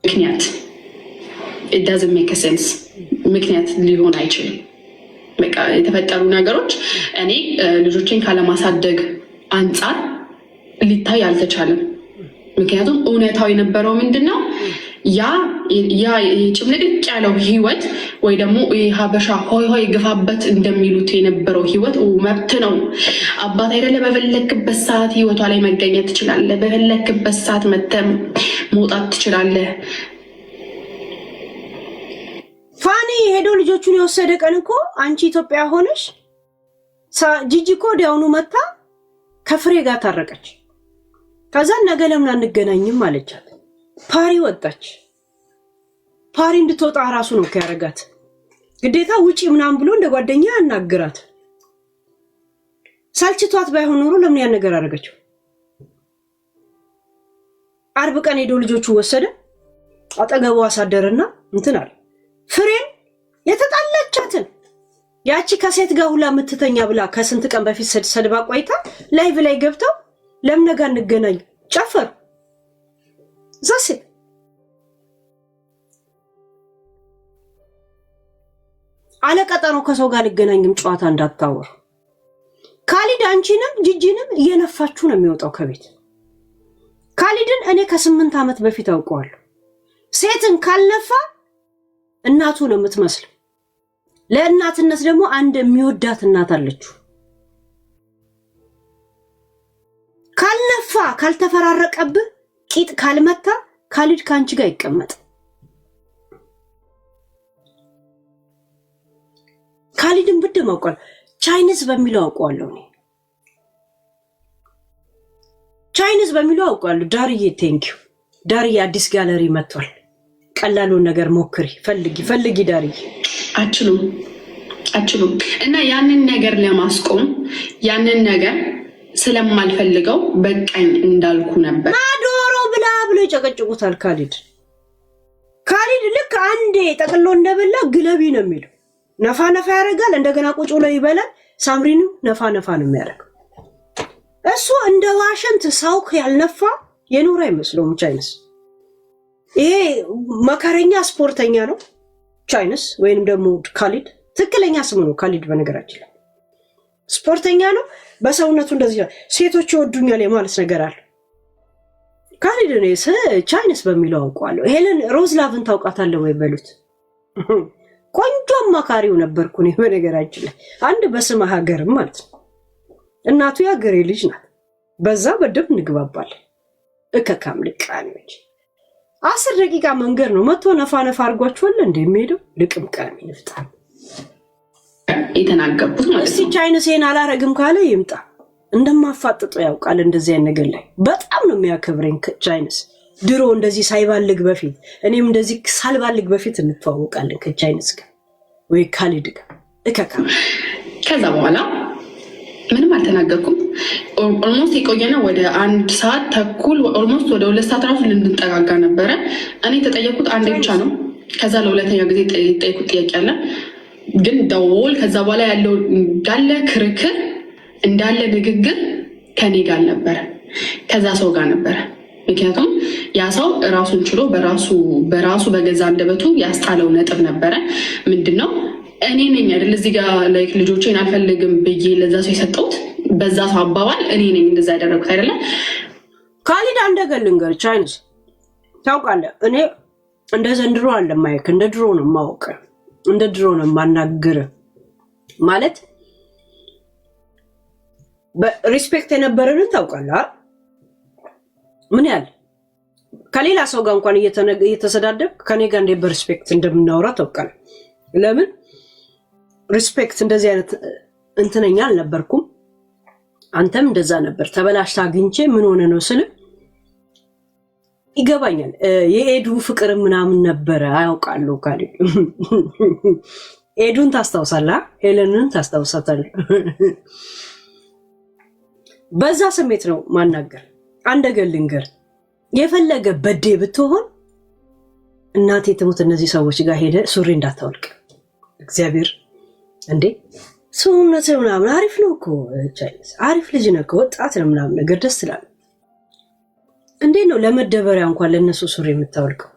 ምክንያት it doesn't make sense ምክንያት ሊሆን አይችልም በቃ የተፈጠሩ ነገሮች እኔ ልጆችን ካለማሳደግ አንፃር ሊታይ አልተቻለም ምክንያቱም እውነታው የነበረው ምንድነው ያ ጭምልቅልቅ ያለው ህይወት ወይ ደግሞ ሀበሻ ሆይ ሆይ ግፋበት እንደሚሉት የነበረው ህይወት መብት ነው አባት አይደለ በፈለክበት ሰዓት ህይወቷ ላይ መገኘት ትችላለህ በፈለክበት ሰዓት መተም መውጣት ትችላለህ ፋኒ ሄዶ ልጆቹን የወሰደ ቀን እኮ አንቺ ኢትዮጵያ ሆነሽ ጂጂ እኮ ዲያውኑ መጣ ከፍሬ ጋር ታረቀች ከዛ ነገ ለምን አንገናኝም አለቻት ፓሪ ወጣች ፓሪ እንድትወጣ ራሱ ነው ያረጋት ግዴታ ውጪ ምናምን ብሎ እንደ ጓደኛ ያናገራት ሳልችቷት ባይሆን ኖሮ ለምን ያን ነገር አረጋቸው አርብ ቀን ሄዶ ልጆቹ ወሰደ አጠገቡ አሳደረና እንትን አለ ፍሬን የተጣላቻትን ያቺ ከሴት ጋር ሁላ ምትተኛ ብላ ከስንት ቀን በፊት ሰድባ ቆይታ ላይቭ ላይ ገብተው ለምን ነገ እንገናኝ ጨፈር ዛሴ አለቀጠሮ ከሰው ጋር ልገናኝም ጨዋታ እንዳታወር ካሊድ አንቺንም ጂጂንም እየነፋችሁ ነው የሚወጣው ከቤት ካሊድን እኔ ከ8 ዓመት በፊት አውቀዋለሁ ሴትን ካልነፋ እናቱ ነው የምትመስለው ለእናትነት ደግሞ አንድ የሚወዳት እናት አለችው ካልነፋ ካልተፈራረቀብህ ቂጥ ካልመታ ካሊድ ካንቺ ጋር ይቀመጥ ካሊድን ብድማውቀል ቻይኒዝ በሚለው አውቀዋለሁ እኔ ቻይኒዝ በሚለው አውቀዋለሁ ዳርዬ ቴንኪዩ ዳርዬ አዲስ ጋለሪ መጥቷል ቀላሉን ነገር ሞክሪ ፈልጊ ዳርዬ አችሉም እና ያንን ነገር ለማስቆም ያንን ነገር ስለማልፈልገው በቃኝ እንዳልኩ ነበር ማዶሮ ብሎ ይጨቀጭቁታል ካሊድ ልክ አንዴ ጠቅሎ እንደበላ ግለቢ ነው የሚለው ነፋ ያረጋል እንደገና ቁጭ ብሎ ይበላል ሳምሪንም ነፋ ነው የሚያረጋው እሱ እንደ ዋሽንት ሳውክ ያልነፋ የኖር አይመስለውም ቻይንስ ይሄ መከረኛ ስፖርተኛ ነው ቻይንስ ወይንም ደግሞ ካሊድ ትክክለኛ ስሙ ነው ካሊድ በነገራችን ላይ ስፖርተኛ ነው በሰውነቱ እንደዚህ ሴቶች ይወዱኛል የማለት ነገር አለ ካሊድ ነው ቻይንስ በሚለው አውቀዋለሁ ሄለን ሮዝላቭን ታውቃታለህ ወይ በሉት ቆንጆ አማካሪው ነበርኩ ነው በነገራችን ላይ አንድ በስመ ሀገር ማለት ነው እናቱ ያገሬ ልጅ ናት በዛ በደብ እንግባባለን እከካም ልቃሚዎች 10 ደቂቃ መንገድ ነው መጥቶ ነፋ አርጓቸዋል እንደሚሄደው ልቅምቃሚ ንፍጣ የተናገርኩት ማለት ነው ቻይንስን አላረግም ካለ ይምጣ እንደማፋጥጠው ያውቃል እንደዚህ አይነት ነገር ላይ በጣም ነው የሚያከብረኝ ቻይንስ ድሮ እንደዚህ ሳይባልግ በፊት እኔም እንደዚህ ሳልባልግ በፊት እንተዋወቃለን ከቻይንስ ጋር ወይ ካሊድ ጋር እከካ ከዛ በኋላ ምንም አልተናገርኩም። ኦልሞስት የቆየነው ወደ 1 ሰዓት ተኩል ኦልሞስት ወደ 2 ሰዓት ራሱ ልንጠጋጋ ነበረ። እኔ የተጠየኩት አንዴ ብቻ ነው። ከዛ ለሁለተኛ ጊዜ የጠየኩት ጥያቄ አለ ግን ደወል። ከዛ በኋላ ያለው እንዳለ ክርክር እንዳለ ንግግር ከኔ ጋር ነበረ፣ ከዛ ሰው ጋር ነበረ። ምክንያቱም ያ ሰው ራሱን ችሎ በራሱ በገዛ አንደበቱ ያስጣለው ነጥብ ነበረ። ምንድነው እኔ ነኝ አይደል እዚህ ጋር ላይክ ልጆቼን አልፈልግም ብዬ ለዛ ሰው የሰጠሁት፣ በዛ ሰው አባባል እኔ ነኝ እንደዛ ያደረኩት አይደለ? ካሊድ አንደገልንገር ቻይንስ ታውቃለህ፣ እኔ እንደ ዘንድሮ አለ ማይክ እንደ ድሮ ነው ማውቀ እንደ ድሮ ነው ማናገር ማለት በሪስፔክት የነበረን ታውቃለህ። ምን ያህል ከሌላ ሰው ጋር እንኳን እየተሰዳደብ ከኔ ጋር እንደ በሪስፔክት እንደምናወራ ታውቃለህ። ለምን ሪስፔክት እንደዚህ አይነት እንትነኛ አልነበርኩም። አንተም እንደዛ ነበር። ተበላሽታ አግኝቼ ምን ሆነ ነው ስል ይገባኛል። የኤዱ ፍቅር ምናምን ነበረ አያውቃለሁ። ካሊ ኤዱን ታስታውሳለህ? ሄለንን ታስታውሳታለህ? በዛ ስሜት ነው ማናገር። አንደገልንገር የፈለገ በዴ ብትሆን እናቴ ትሙት እነዚህ ሰዎች ጋር ሄደ ሱሪ እንዳታወልቅ እግዚአብሔር እንዴ ሰውነት ምናምን አሪፍ ነው እኮ ቻይልስ አሪፍ ልጅ ነው እኮ ወጣት ነው ምናምን ነገር ደስ ይላል። እንዴ ነው ለመደበሪያ እንኳን ለነሱ ሱሪ የምታወልቀው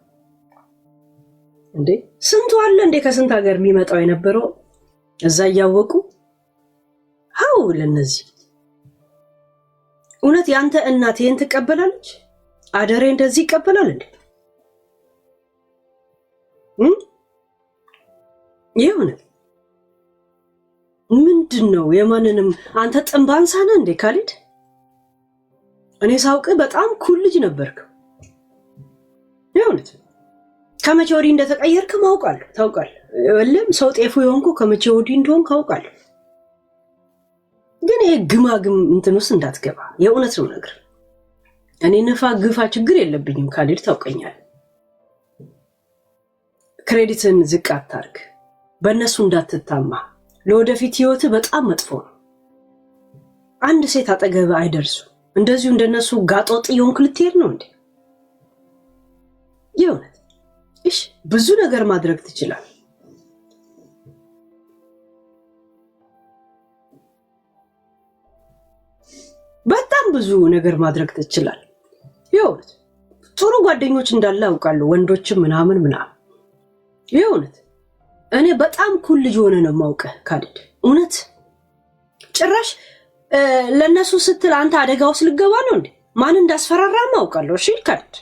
እንዴ? ስንቱ አለ እንዴ ከስንት ሀገር የሚመጣው የነበረው እዛ እያወቁ አው ለነዚህ እውነት ያንተ እናት ይሄን ትቀበላለች? አደሬ እንደዚህ ይቀበላል እንዴ? ይሁን ምንድነው የማንንም አንተ ጥንባንሳ ነህ እንዴ ካሊድ? እኔ ሳውቅ በጣም ኩል ልጅ ነበርክ። ይሁን ከመቼ ወዲህ እንደተቀየርክ ማውቃለሁ። ታውቃለህ ወለም ሰው ጤፉ የሆንኩ ከመቼ ወዲህ እንደሆን ካውቃለሁ። ግን ይሄ ግማግም እንትን ውስጥ እንዳትገባ የእውነት ነው ነገር። እኔ ነፋ ግፋ ችግር የለብኝም ካሊድ ታውቀኛለህ። ክሬዲትን ዝቅ አታርግ፣ በእነሱ እንዳትታማ። ለወደፊት ህይወት በጣም መጥፎ ነው። አንድ ሴት አጠገብ አይደርሱ እንደዚሁ እንደነሱ ጋጦጥ የሆንክ ልትሄድ ነው እንዴ? የእውነት እሺ ብዙ ነገር ማድረግ ትችላለህ። በጣም ብዙ ነገር ማድረግ ትችላለህ። የእውነት ጥሩ ጓደኞች እንዳለ አውቃለሁ፣ ወንዶችም ምናምን ምናምን። የእውነት እኔ በጣም ኩል ልጅ ሆነ ነው ማውቀህ ካሊድ። እውነት ጭራሽ ለነሱ ስትል አንተ አደጋ ውስጥ ልገባ ነው እንዴ? ማን እንዳስፈራራም አውቃለሁ። እሺ ካሊድ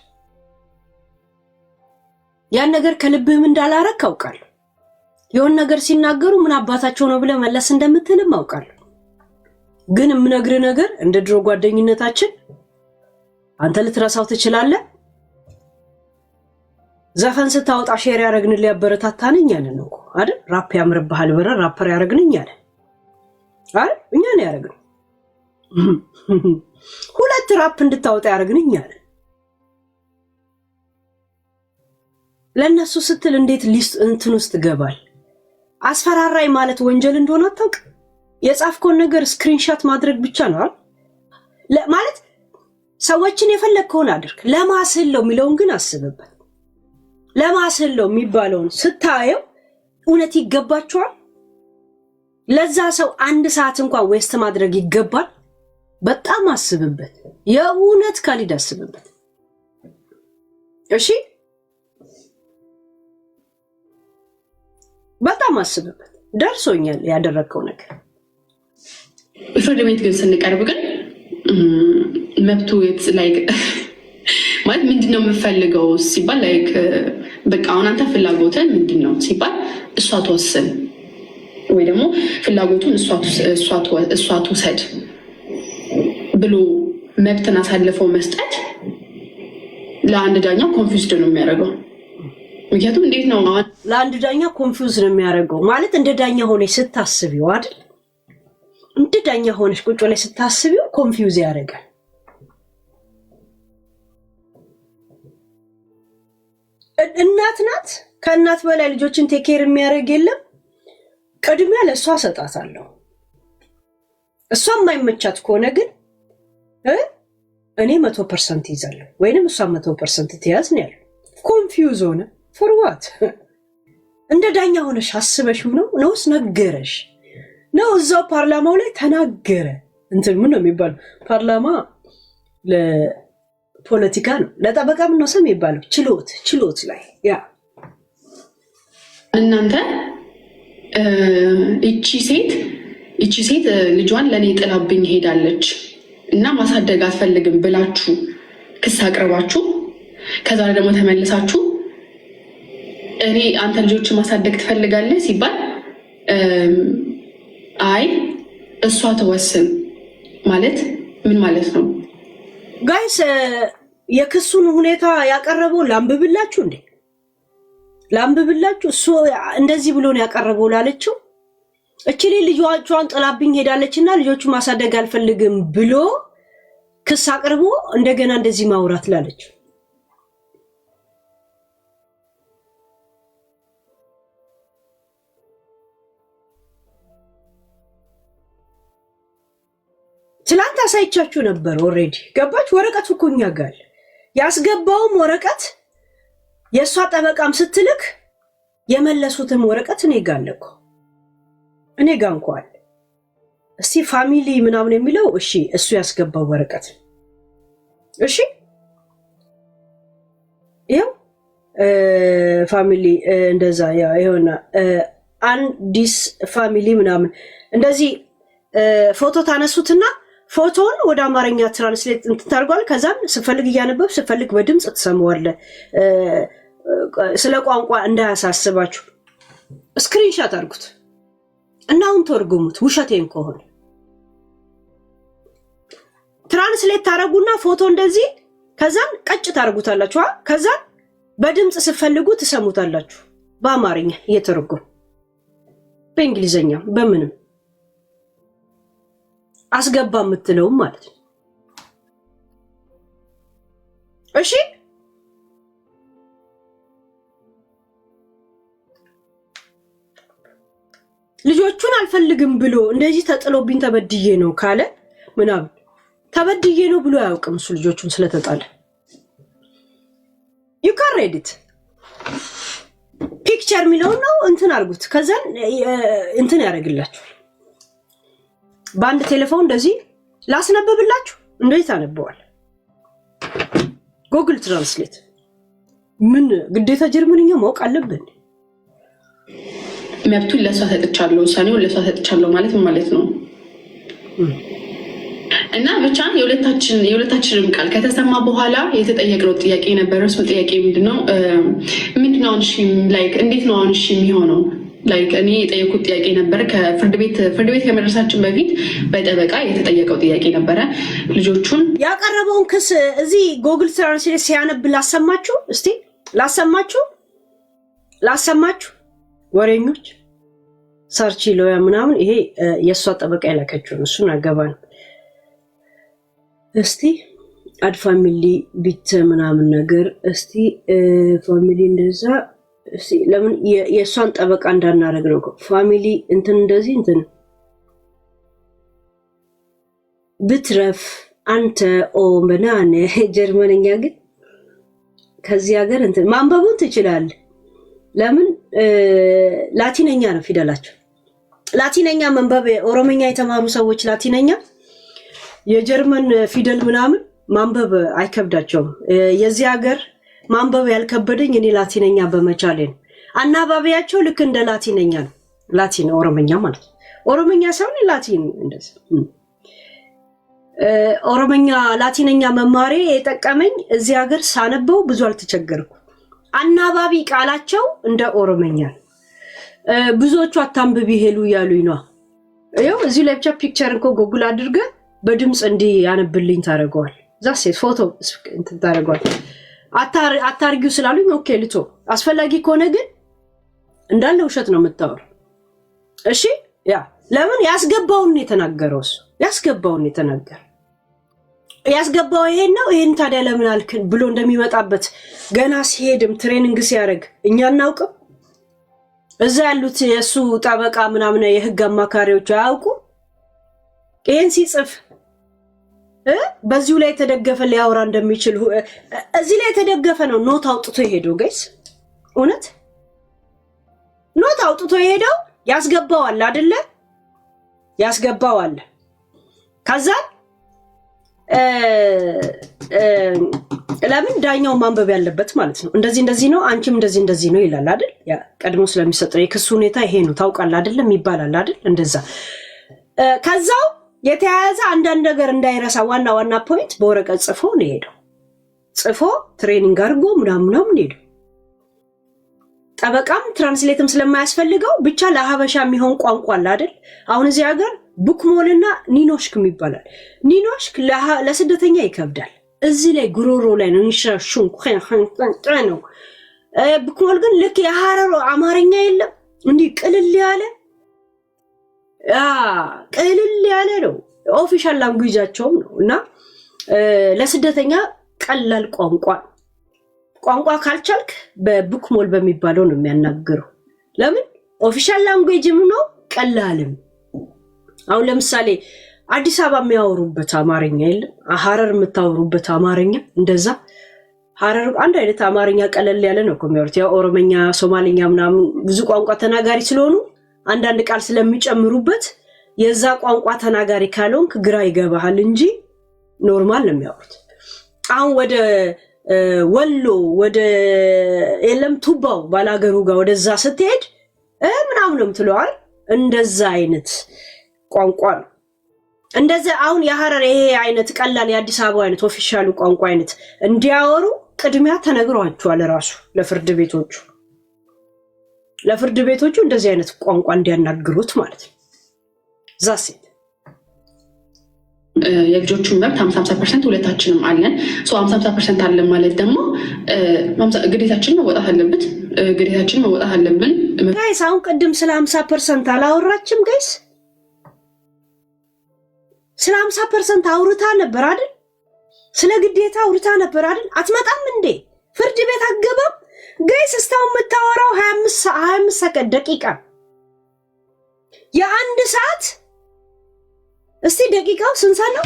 ያን ነገር ከልብህም እንዳላረክ አውቃለሁ። የሆነ ነገር ሲናገሩ ምን አባታቸው ነው ብለህ መለስ እንደምትልም አውቃለሁ። ግን የምነግርህ ነገር እንደ ድሮ ጓደኝነታችን አንተ ልትረሳው ትችላለህ። ዘፈን ስታወጣ ሼር ያረግንልህ ያበረታታንኝ ያንን እኮ አይደል? ራፕ ያምርብሃል ብረ ራፐር ያረግንኝ ያለ አይደል? እኛ ነው ያረግነው። 2 ራፕ እንድታወጣ ያረግንኝ ያለ። ለነሱ ስትል እንዴት ሊስት እንትን ውስጥ ገባል? አስፈራራይ ማለት ወንጀል እንደሆነ አታውቅ? የጻፍከውን ነገር ስክሪንሾት ማድረግ ብቻ ነው አይደል? ማለት ሰዎችን የፈለግከውን አድርግ። ለማስለው የሚለውን ግን አስብበት። ለማስለው የሚባለውን ስታየው እውነት ይገባቸዋል? ለዛ ሰው 1 ሰዓት እንኳን ዌስት ማድረግ ይገባል? በጣም አስብበት። የእውነት ካሊድ አስብበት። እሺ በጣም አስብበት። ደርሶኛል ያደረከው ነገር። ፍርድ ቤት ግን ስንቀርብ ግን መብቱ ላይክ ማለት ምንድነው የምፈልገው ሲባል ላይክ በቃ አሁን አንተ ፍላጎትን ምንድነው ሲባል እሷ ተወስን ወይ ደግሞ ፍላጎቱን እሷ ትውሰድ ብሎ መብትን አሳልፈው መስጠት ለአንድ ዳኛ ኮንፊውዝድ ነው የሚያደርገው። ምክንያቱም እንዴት ነው ለአንድ ዳኛ ኮንፊውዝ ነው የሚያደርገው? ማለት እንደ ዳኛ ሆነሽ ስታስቢው አይደል? እንደ ዳኛ ሆነሽ ቁጭ ላይ ስታስቢው ኮንፊውዝ ያደርጋል። እናት ናት። ከእናት በላይ ልጆችን ቴክ ኬር የሚያደርግ የለም። ቅድሚያ ለእሷ ሰጣታለሁ። እሷም ማይመቻት ከሆነ ግን እኔ 100% ይዛለሁ ወይንም እሷ 100% ትያዝ ነው ያለው። ኮንፊውዝ ሆነ for what? እንደ ዳኛ ሆነሽ አስበሽው ነውስ ነገረሽ ነው? እዛው ፓርላማው ላይ ተናገረ። እንትን ምን ነው የሚባለው? ፓርላማ ለፖለቲካ ነው፣ ለጠበቃ ምን ነው ሰም ይባላል? ችሎት ላይ ያ እናንተ እቺ ሴት ልጇን ለኔ ጥላብኝ ሄዳለች እና ማሳደግ አትፈልግም ብላችሁ ክስ አቅርባችሁ ከዛ ደግሞ ተመልሳችሁ እኔ አንተ ልጆችን ማሳደግ ትፈልጋለህ ሲባል አይ እሷ ተወስን ማለት ምን ማለት ነው? ጋይስ የክሱን ሁኔታ ያቀረበው ላንብብላችሁ እንዴ? ላንብብላችሁ። እሱ እንደዚህ ብሎ ነው ያቀረበው ላለችው እቺ ልጇን ጥላብኝ ሄዳለችና ልጆቹ ማሳደግ አልፈልግም ብሎ ክስ አቅርቦ እንደገና እንደዚህ ማውራት ላለችው ትላንት አሳይቻችሁ ነበር። ኦሬዲ ገባች። ወረቀቱ እኮ እኛ ጋር ያስገባውም ወረቀት የእሷ ጠበቃም ስትልክ የመለሱትም ወረቀት እኔ ጋር አለ እኮ እኔ ጋር እንኳን እስቲ ፋሚሊ ምናምን የሚለው እሺ፣ እሱ ያስገባው ወረቀት እሺ፣ ይኸው ፋሚሊ እንደዛ ይሆና አንዲስ ፋሚሊ ምናምን እንደዚህ ፎቶ ታነሱትና ፎቶውን ወደ አማርኛ ትራንስሌት እንታርጓል። ከዛም ስፈልግ እያነበብ ስፈልግ በድምጽ ተሰማዋለ። ስለ ቋንቋ እንዳያሳስባችሁ ስክሪንሾት አድርጉት እና አሁን ተርጉሙት። ውሸቴን ከሆነ ትራንስሌት ታረጉና ፎቶ እንደዚህ ከዛም ቀጭ ታርጉታላችሁ። ከዛም በድምጽ ስፈልጉ ትሰሙታላችሁ። በአማርኛ እየተረጎመ በእንግሊዘኛ በምንም አስገባ የምትለው ማለት ነው። እሺ ልጆቹን አልፈልግም ብሎ እንደዚህ ተጥሎብኝ ተበድዬ ነው ካለ ምናምን ተበድዬ ነው ብሎ አያውቅም እሱ ልጆቹን ስለተጣለ። you can read it ፒክቸር ሚለው ነው እንትን አርጉት። ከዛ እንትን ያደርግላችሁ በአንድ ቴሌፎን እንደዚህ ላስነበብላችሁ። እንዴት አነበዋል? ጉግል ትራንስሌት ምን ግዴታ ጀርመንኛ ማወቅ አለብን? መብቱን ለሷ ሰጥቻለሁ፣ ውሳኔውን ለሷ ሰጥቻለሁ ማለት ነው። እና ብቻ የሁለታችንም ቃል ከተሰማ በኋላ የተጠየቅነው ጥያቄ ነበር። እሱ ጥያቄ ምንድነው እሺ ላይክ እንዴት ነው አሁን እሺ የሚሆነው? ላይክ እኔ የጠየኩት ጥያቄ ነበር። ከፍርድ ቤት ከመድረሳችን በፊት በጠበቃ የተጠየቀው ጥያቄ ነበረ። ልጆቹን ያቀረበውን ክስ እዚህ ጉግል ትራንስሌት ሲያነብ ላሰማችሁ። እስቲ ላሰማችሁ ወሬኞች ሰርች ሎያ ምናምን ይሄ የሷ ጠበቃ ያላከችው እሱን አገባን። እስቲ አድ ፋሚሊ ቢት ምናምን ነገር እስቲ ፋሚሊ እንደዛ እስቲ ለምን የሷን ጠበቃ እንዳናረግ ነው ፋሚሊ እንትን እንደዚህ እንትን ብትረፍ አንተ ኦ ምናነ ጀርመንኛ ግን ከዚህ ሀገር እንትን ማንበቡን ትችላለህ። ለምን ላቲነኛ ነው ፊደላቸው። ላቲነኛ መንበብ ኦሮሞኛ የተማሩ ሰዎች ላቲነኛ የጀርመን ፊደል ምናምን ማንበብ አይከብዳቸውም። የዚህ ሀገር ማንበብ ያልከበደኝ እኔ ላቲነኛ በመቻሌ ነው። አናባቢያቸው ልክ እንደ ላቲነኛ ነው። ላቲን ኦሮሞኛ ማለት ኦሮሞኛ ሳይሆን ላቲን እንደዚህ ኦሮሞኛ ላቲነኛ መማሬ የጠቀመኝ እዚህ ሀገር ሳነበው ብዙ አልተቸገርኩ። አናባቢ ቃላቸው እንደ ኦሮሞኛ ብዙዎቹ አታንብቢ ሄሉ ያሉኝ ነው። ይኸው እዚህ ላይ ብቻ ፒክቸር እንኮ ጉግል አድርገ በድምጽ እንዲህ ያነብልኝ ታደርገዋል። ዛሴ ፎቶ እንትን ታደርገዋል። አታርጊው ስላሉኝ ኦኬ ልቶ አስፈላጊ ከሆነ ግን እንዳለ ውሸት ነው የምታወራው። እሺ ያ ለምን ያስገባውን የተናገረው እሱ ያስገባውን የተናገረ ያስገባው ይሄን ነው። ይሄን ታዲያ ለምን አልክ ብሎ እንደሚመጣበት ገና ሲሄድም ትሬኒንግ ሲያደርግ እኛ እናውቅም። እዛ ያሉት የሱ ጠበቃ ምናምን የህግ አማካሪዎች አያውቁ። ይሄን ሲጽፍ በዚሁ ላይ ተደገፈ ሊያወራ እንደሚችል እዚህ ላይ ተደገፈ ነው ኖት አውጥቶ ይሄደው ጋይስ እውነት ኖት አውጥቶ ይሄደው ያስገባዋል አይደለ ያስገባዋል ከዛ ለምን ዳኛው ማንበብ ያለበት ማለት ነው እንደዚህ ነው አንቺም እንደዚህ ነው ይላል አይደል ያ ቀድሞ ስለሚሰጠው የክሱ ሁኔታ ይሄ ነው ታውቃለህ አይደለም ይባላል አይደል እንደዛ ከዛው የተያያዘ አንዳንድ ነገር እንዳይረሳ ዋና ፖይንት በወረቀት ጽፎ ነው ሄደው ጽፎ ትሬኒንግ አድርጎ ምናምን ሄደው ጠበቃም ትራንስሌትም ስለማያስፈልገው ብቻ ለሀበሻ የሚሆን ቋንቋ አለ አይደል አሁን እዚህ ሀገር ቡክሞልና ኒኖሽክ ይባላል ኒኖሽክ ለስደተኛ ይከብዳል እዚህ ላይ ጉሮሮ ላይ ነው እንሻሹን ነው ቡክሞል ግን ልክ የሐረሩ አማርኛ የለም እንዴ ቅልል ያለ ነው ኦፊሻል ላንጉዌጃቸው ነው እና ለስደተኛ ቀላል ቋንቋ ካልቻልክ በቡክሞል በሚባለው ነው የሚያናገረው ለምን ኦፊሻል ላንጉዌጅም ነው ቀላልም አሁን ለምሳሌ አዲስ አበባ የሚያወሩበት አማርኛ የለም ሐረር የምታወሩበት አማርኛ እንደዛ ሐረር አንድ አይነት አማርኛ ቀለል ያለ ነው የሚያወሩት ያው ኦሮሞኛ ሶማሊኛ ምናምን ብዙ ቋንቋ ተናጋሪ ስለሆኑ አንዳንድ ቃል ስለሚጨምሩበት የዛ ቋንቋ ተናጋሪ ካልሆንክ ግራ ይገባሃል እንጂ ኖርማል ነው የሚያወሩት አሁን ወደ ወሎ ወደ የለም ቱባው ባላገሩ ጋር ወደዛ ስትሄድ ምናምን ምትለዋል እንደዛ አይነት ቋንቋ ነው እንደዛ አሁን የሐረር ይሄ አይነት ቀላል የአዲስ አበባ አይነት ኦፊሻሉ ቋንቋ አይነት እንዲያወሩ ቅድሚያ ተነግሯቸዋል ራሱ ለፍርድ ቤቶቹ እንደዚህ አይነት ቋንቋ እንዲያናግሩት ማለት ነው ዛሴት የልጆቹን መብት 50% ሁለታችንም አለን 50% አለ ማለት ደግሞ ግዴታችንን መወጣት አለብን ጋይስ አሁን ቅድም ስለ 50% አላወራችም ጋይስ ስለ 50% አውርታ ነበር አይደል ስለ ግዴታ አውርታ ነበር አይደል አትመጣም እንዴ ፍርድ ቤት አገባም ጋይስ እስታው መታወራው 25 ደቂቃ የአንድ ሰዓት እስቲ ደቂቃው ስንት ነው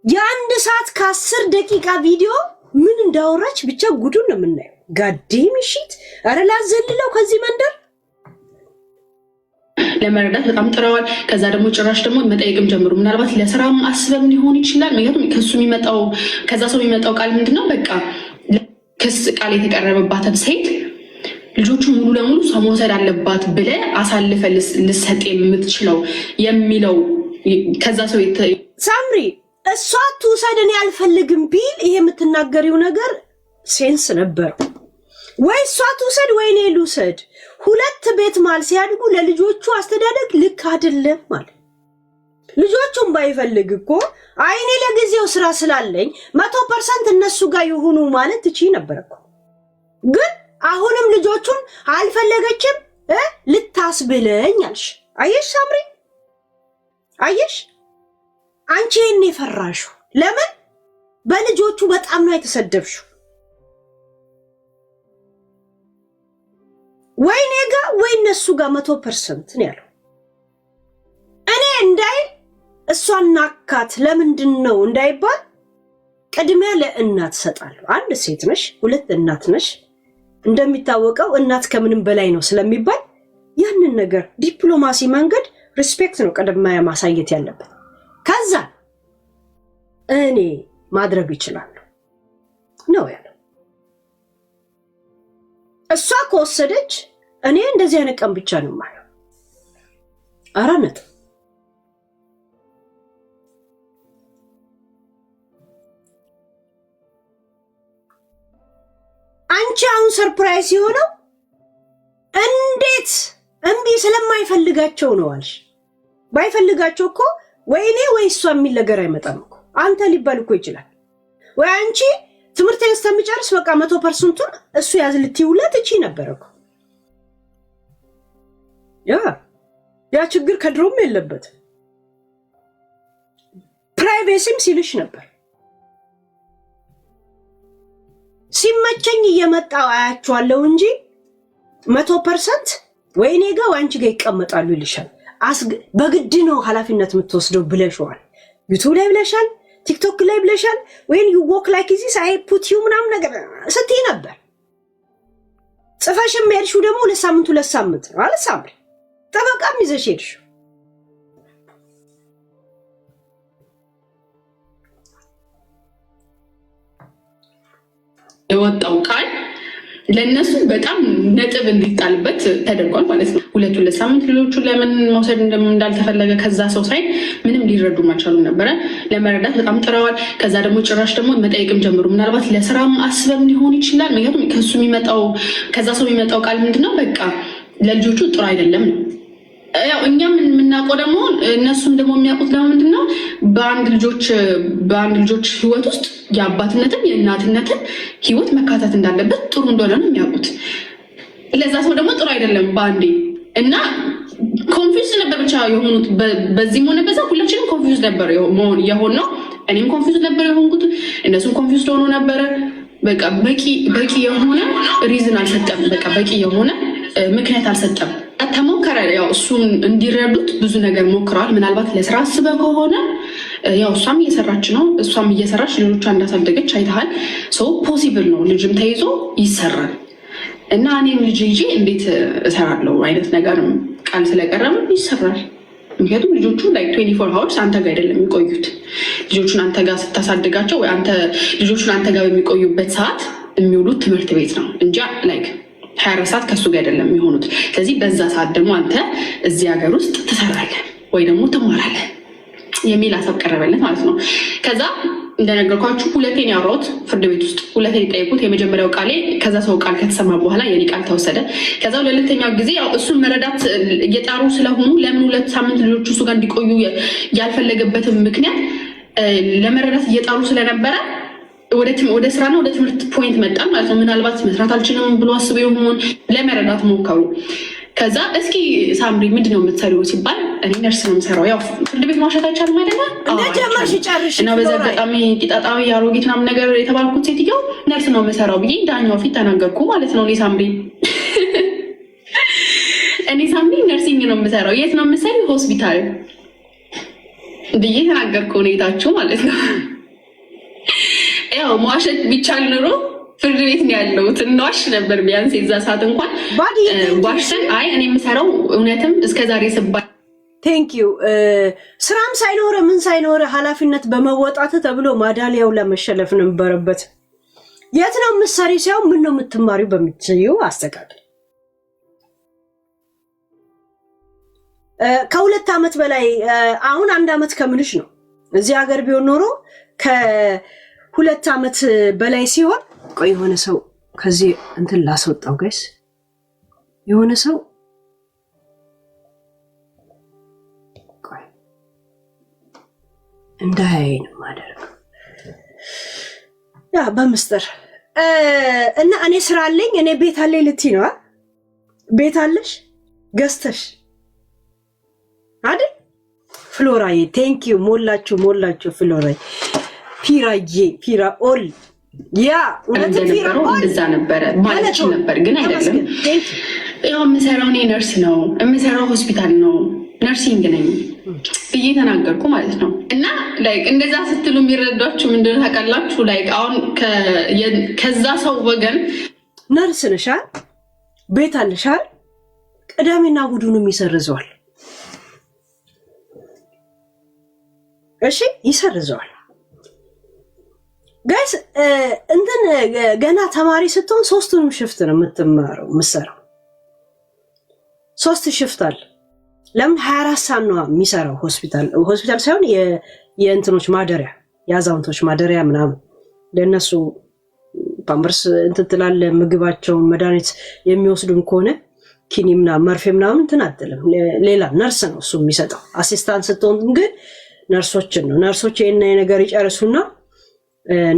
የአንድ ሰዓት ከ10 ደቂቃ ቪዲዮ ምን እንዳወራች ብቻ ጉዱን ነው የምናየው ጋዴም ሽት አረ ላዘልለው ከዚህ መንደር ለመረዳት በጣም ጥረዋል ከዛ ደግሞ ጭራሽ ደግሞ መጠየቅም ጀምሩ ምናልባት ለስራም አስበም ሊሆን ይችላል ምክንያቱም ከዛ ሰው የሚመጣው ቃል ምንድነው በቃ ክስ ቃል የተቀረበባትን ሴት ልጆቹ ሙሉ ለሙሉ ሰው መውሰድ አለባት ብለ አሳልፈ ልሰጥ የምትችለው የሚለው ከዛ ሰው ሳምሪ እሷ ትውሰድን ያልፈልግም ቢል ይሄ የምትናገሪው ነገር ሴንስ ነበር ወይ እሷ ትውሰድ ወይ እኔ ልውሰድ ሁለት ቤት ማል ሲያድጉ ለልጆቹ አስተዳደግ ልክ አይደለም ማለት ልጆቹን ባይፈልግ እኮ አይኔ ለጊዜው ስራ ስላለኝ 100% እነሱ ጋር ይሁኑ ማለት ትቺ ነበርኩ ግን አሁንም ልጆቹን አልፈለገችም ልታስብለኝ አልሽ አየሽ ሳምሪ አየሽ አንቺ እኔ ፈራሹ ለምን በልጆቹ በጣም ነው የተሰደብሹ ወይ ኔጋ ወይ እነሱ ጋር 100% ነው ያለው እኔ እንዳይ እሷን ናካት ለምንድን ነው እንዳይባል ቅድሚያ ለእናት ሰጣለሁ አንድ ሴት ነሽ ሁለት እናት ነሽ እንደሚታወቀው እናት ከምንም በላይ ነው ስለሚባል ያንን ነገር ዲፕሎማሲ መንገድ ሪስፔክት ነው ቀድማ ማሳየት ያለበት ከዛ እኔ ማድረግ ይችላል ነው ያለው እሷ ከወሰደች እኔ እንደዚህ አይነት ቀን ብቻ ነው ማለት አራነት አንቺ አሁን ሰርፕራይዝ የሆነው እንዴት እንቢ ስለማይፈልጋቸው ነው አልሽ ባይፈልጋቸው እኮ ወይኔ ወይ እሷ የሚል ነገር አይመጣም እኮ አንተ ሊባል እኮ ይችላል ወይ አንቺ ትምህርቴን እስከምጨርስ በቃ 100% እሱ ያዝልትይውለት እቺ ነበር እኮ ያ ችግር ከድሮም የለበት ፕራይቬሲም ሲልሽ ነበር ሲመቸኝ እየመጣው አያቸዋለሁ እንጂ 100% ወይኔ ጋር አንቺ ጋር ይቀመጣሉ ይልሻል በግድ ነው ኃላፊነት የምትወስደው ብለሽዋል። ዩቲዩብ ላይ ብለሻል፣ ቲክቶክ ላይ ብለሻል። when you walk like this I put you ምናምን ነገር ስትይ ነበር። ጽፈሽም ሄድሽው ደግሞ ለሳምንት ነው አለ ሳምሪ። ጠበቃም ይዘሽ ሄድሽው። የወጣው ቃል ለነሱ በጣም ነጥብ እንዲጣልበት ተደርጓል ማለት ነው። ሁለቱን ለሳምንት ልጆቹ ለምን መውሰድ እንዳልተፈለገ ከዛ ሰው ሳይ ምንም ሊረዱ ማልቻሉ ነበረ። ለመረዳት በጣም ጥረዋል። ከዛ ደግሞ ጭራሽ ደግሞ መጠየቅም ጀምሩ። ምናልባት ለስራም አስበም ሊሆን ይችላል። ምክንያቱም ከዛ ሰው የሚመጣው ቃል ምንድነው? በቃ ለልጆቹ ጥሩ አይደለም ነው። ያው እኛም የምናውቀው ደግሞ እነሱም ደግሞ የሚያውቁት ደግሞ ምንድነው? በአንድ ልጆች ህይወት ውስጥ የአባትነትን የእናትነትን ህይወት መካተት እንዳለበት ጥሩ እንደሆነ ነው የሚያውቁት። ለዛ ሰው ደግሞ ጥሩ አይደለም በአንዴ እና ኮንፊውዝ ነበር ብቻ የሆኑት። በዚህም ሆነ በዛ ሁላችንም ኮንፊውዝ ነበር የሆነው። እኔም ኮንፊውዝ ነበር የሆንኩት፣ እነሱም ኮንፊውዝ ሆኖ ነበረ። በቃ በቂ የሆነ ሪዝን አልሰጠም። በቃ በቂ የሆነ ምክንያት አልሰጠም። ተሞከረ። ያው እሱን እንዲረዱት ብዙ ነገር ሞክረዋል። ምናልባት ለስራ አስበ ከሆነ ያው እሷም እየሰራች ነው። እሷም እየሰራች ልጆቿ እንዳሳደገች አይተሃል። ሰው ፖሲብል ነው፣ ልጅም ተይዞ ይሰራል። እና እኔም ልጅ ይዤ እንዴት እሰራለሁ አይነት ነገር ቃል ስለቀረበ ይሰራል። ምክንያቱም ልጆቹ ላይ 24 hours አንተ ጋር አይደለም የሚቆዩት። ልጆቹን አንተ ጋር ስታሳድጋቸው ወይ ልጆቹን አንተ ጋር በሚቆዩበት ሰዓት የሚውሉት ትምህርት ቤት ነው እንጂ ላይክ 24 ሰዓት ከሱ ጋር አይደለም የሚሆኑት። ስለዚህ በዛ ሰዓት ደግሞ አንተ እዚህ ሀገር ውስጥ ትሰራለህ ወይ ደግሞ ትማራለህ የሚል ሀሳብ ቀረበለት ማለት ነው። ከዛ እንደነገርኳችሁ ሁለቴን ያወራሁት ፍርድ ቤት ውስጥ ሁለቴን የጠየቁት። የመጀመሪያው ቃሌ ከዛ ሰው ቃል ከተሰማ በኋላ የኔ ቃል ተወሰደ። ከዛ ለሁለተኛው ጊዜ ያው እሱን መረዳት እየጣሩ ስለሆኑ ለምን 2 ሳምንት ልጆቹ እሱ ጋር እንዲቆዩ ያልፈለገበትን ምክንያት ለመረዳት እየጣሩ ስለነበረ ወደ ስራና ወደ ትምህርት ፖይንት መጣን ማለት ነው። ምናልባት መስራት አልችልም ብሎ አስበው ይሆን ለመረዳት ሞከሩ። ከዛ እስኪ ሳምሪ ምንድነው የምትሰሪው ሲባል እኔ ነርስ ነው የምሰራው። ያው ፍርድ ቤት ማውሸት አይቻልም አይደለ? እና በዛ አጋጣሚ ቂጣጣዊ አሮጊት ምናምን ነገር የተባልኩት ሴትየው ነርስ ነው የምሰራው ብዬ ዳኛው ፊት ተናገርኩ ማለት ነው። እኔ ሳምሪ ነርሲንግ ነው የምሰራው። የት ነው የምሰሪው? ሆስፒታል ብዬ ተናገርኩ። ሁኔታችሁ ማለት ነው። ያው መዋሸት ቢቻል ኑሮ ፍርድ ቤት ነው ያለሁት። እንዋሽ ነበር ቢያንስ የዛ ሰዓት እንኳን ዋሽተን አይ እኔ የምሰራው እውነትም እስከዛሬ ስባል ቴንክ ዩ ስራም ሳይኖረ ምን ሳይኖረ ኃላፊነት በመወጣት ተብሎ ማዳሊያው ለመሸለፍ ነበረበት። የት ነው የምትሰሪ ሲያው ምን ነው የምትማሪው በምትይው አስተካክል። ከ2 ዓመት በላይ አሁን 1 ዓመት ከምንሽ ነው እዚህ ሀገር ቢሆን ኖሮ ከ2 ዓመት በላይ ሲሆን ቆይ የሆነ ሰው ከዚህ እንትን ላስወጣው ጋይስ የሆነ ሰው ቆይ እንዳይን ማደረግ ያ በምስጥር እና እኔ ስራ አለኝ እኔ ቤት አለኝ ልትይ ነው ቤት አለሽ ገዝተሽ አይደል ፍሎራዬ ቴንክ ዩ ሞላችሁ ፍሎራዬ ፒራኦል ያ እንደዛ ነበረ ማለት ነበር ግን አይደለም። ያው የምሰራው እኔ ነርስ ነው የምሰራው ሆስፒታል ነው ነርሲንግ ነኝ ብዬ ተናገርኩ ማለት ነው። እና ላይክ እንደዛ ስትሉ የሚረዷችሁ ምንድነው ታውቃላችሁ? ላይክ አሁን ከዛ ሰው ወገን ነርስ ነሻል ቤት አለሻል ቅዳሜና እሑድንም ይሰርዘዋል። እሺ ይሰርዘዋል ጋይስ እንትን ገና ተማሪ ስትሆን 3ቱንም ሽፍት ነው የምትሰራው። 3 ሽፍት አለ። ለምን 24 ሰዓት ነው የሚሰራው ሆስፒታል ሳይሆን የእንትኖች ማደሪያ የአዛውንቶች ማደሪያ ምናምን ለነሱ ፓምፐርስ እንትን ትላለህ። ምግባቸውን መድኃኒት የሚወስዱም ከሆነ ኪኒ ምናምን መርፌ ምናምን እንትን አትልም። ሌላ ነርስ ነው እሱ የሚሰጠው። አሲስታንት ስትሆን ግን ነርሶችን ነው። ነርሶች ይሄን ነገር ይጨርሱና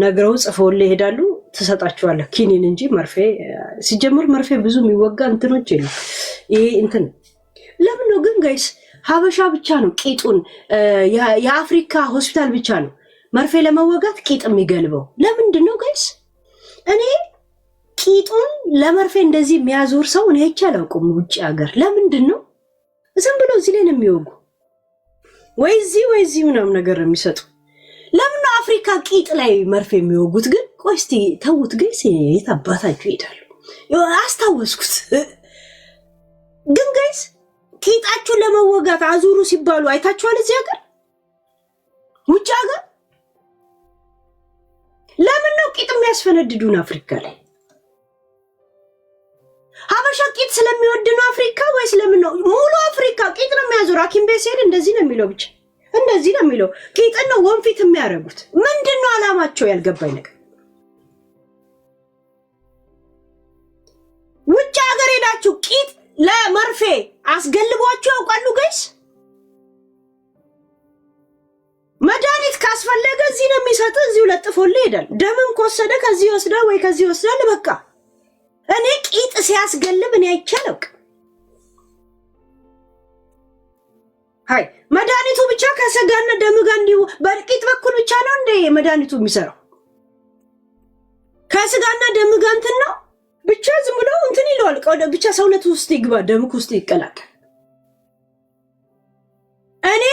ነግረው ጽፈውልህ ይሄዳሉ። ትሰጣቸዋለህ ኪኒን እንጂ መርፌ ሲጀምር መርፌ ብዙ የሚወጋ እንትኖች የሉ። ይሄ እንትን ለምን ነው ግን ጋይስ? ሀበሻ ብቻ ነው ቂጡን የአፍሪካ ሆስፒታል ብቻ ነው መርፌ ለመወጋት ቂጥ የሚገልበው። ለምንድን ነው ጋይስ? እኔ ቂጡን ለመርፌ እንደዚህ የሚያዞር ሰው እኔ አይቼ አላውቅም ውጭ ሀገር። ለምንድን ነው ዝም ብሎ እዚህ ላይ ነው የሚወጉ ወይ እዚህ ምናምን ነገር የሚሰጡ ለምን ነው አፍሪካ ቂጥ ላይ መርፌ የሚወጉት ግን ቆይ እስቲ ተውት ጋይስ የታባታችሁ ይሄዳሉ አስታወስኩት ግን ጋይስ ቂጣችሁ ለመወጋት አዙሩ ሲባሉ አይታችኋል እዚህ ሀገር ውጭ ሀገር ለምን ነው ቂጥ የሚያስፈነድዱን አፍሪካ ላይ ሀበሻ ቂጥ ስለሚወድ ነው አፍሪካ ወይስ ለምን ነው ሙሉ አፍሪካ ቂጥ ነው የሚያዞር ሐኪም ቤት ሲሄድ እንደዚህ ነው የሚለው ብቻ እንደዚህ ነው የሚለው ቂጥ ነው ወንፊት የሚያረጉት ምንድነው አላማቸው ያልገባኝ ነገር ውጭ ሀገር ሄዳችሁ ቂጥ ለመርፌ አስገልቧችሁ ያውቃሉ ጋይስ መድኃኒት ካስፈለገ እዚህ ነው የሚሰጥ እዚሁ ለጥፎልህ ይሄዳል ደምን ከወሰደ ከዚህ ወስዳ ወይ ከዚህ ወስዳል በቃ እኔ ቂጥ ሲያስገልብ እኔ አይቻለውቅ ሃይ መድኃኒቱ ብቻ ከሰጋና ደም ጋር እንዲሁ በቂጥ በኩል ብቻ ነው እንደ መድኃኒቱ የሚሰራው ከሰጋና ደም ጋር እንትን ነው ብቻ ዝም ብሎ እንትን ይለዋል ብቻ ሰውነት ውስጥ ይግባ ደምክ ውስጥ ይቀላቀል እኔ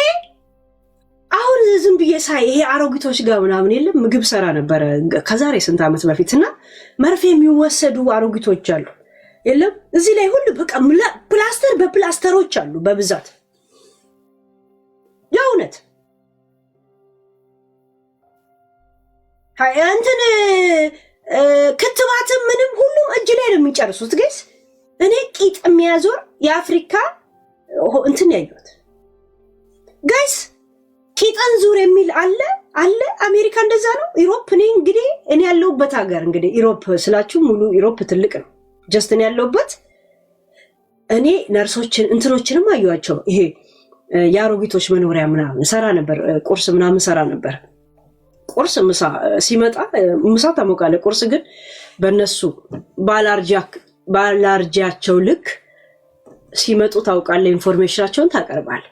አሁን ዝም ብዬ ሳይ ይሄ አሮጊቶች ጋር ምናምን የለም ምግብ ሰራ ነበር ከዛሬ ስንት ዓመት በፊትና መርፌ የሚወሰዱ አሮጊቶች አሉ የለም እዚህ ላይ ሁሉ በቃ ፕላስተር በፕላስተሮች አሉ በብዛት ያውነት ሃይ እንትን ክትባት ምንም ሁሉም እጅ ላይ ነው የሚጨርሱት ጋይስ እኔ ቂጥ የሚያዞር የአፍሪካ እንትን ያዩት ጋይስ ቂጥን ዙር የሚል አለ አሜሪካ እንደዛ ነው ኢሮፕ እኔ እንግዲህ እኔ ያለሁበት ሀገር እንግዲህ ኢሮፕ ስላችሁ ሙሉ ኢሮፕ ትልቅ ነው ጀስት እኔ ያለሁበት እኔ ነርሶችን እንትኖችንም አዩዋቸው ይሄ ያሮጊቶች መኖሪያ ምናምን ሰራ ነበር ቁርስ ምናምን ሰራ ነበር ቁርስ ምሳ ሲመጣ ምሳ ተሞቃለ ቁርስ ግን በእነሱ ባላርጂያቸው ልክ ሲመጡ ታውቃለ ኢንፎርሜሽናቸውን ታቀርባል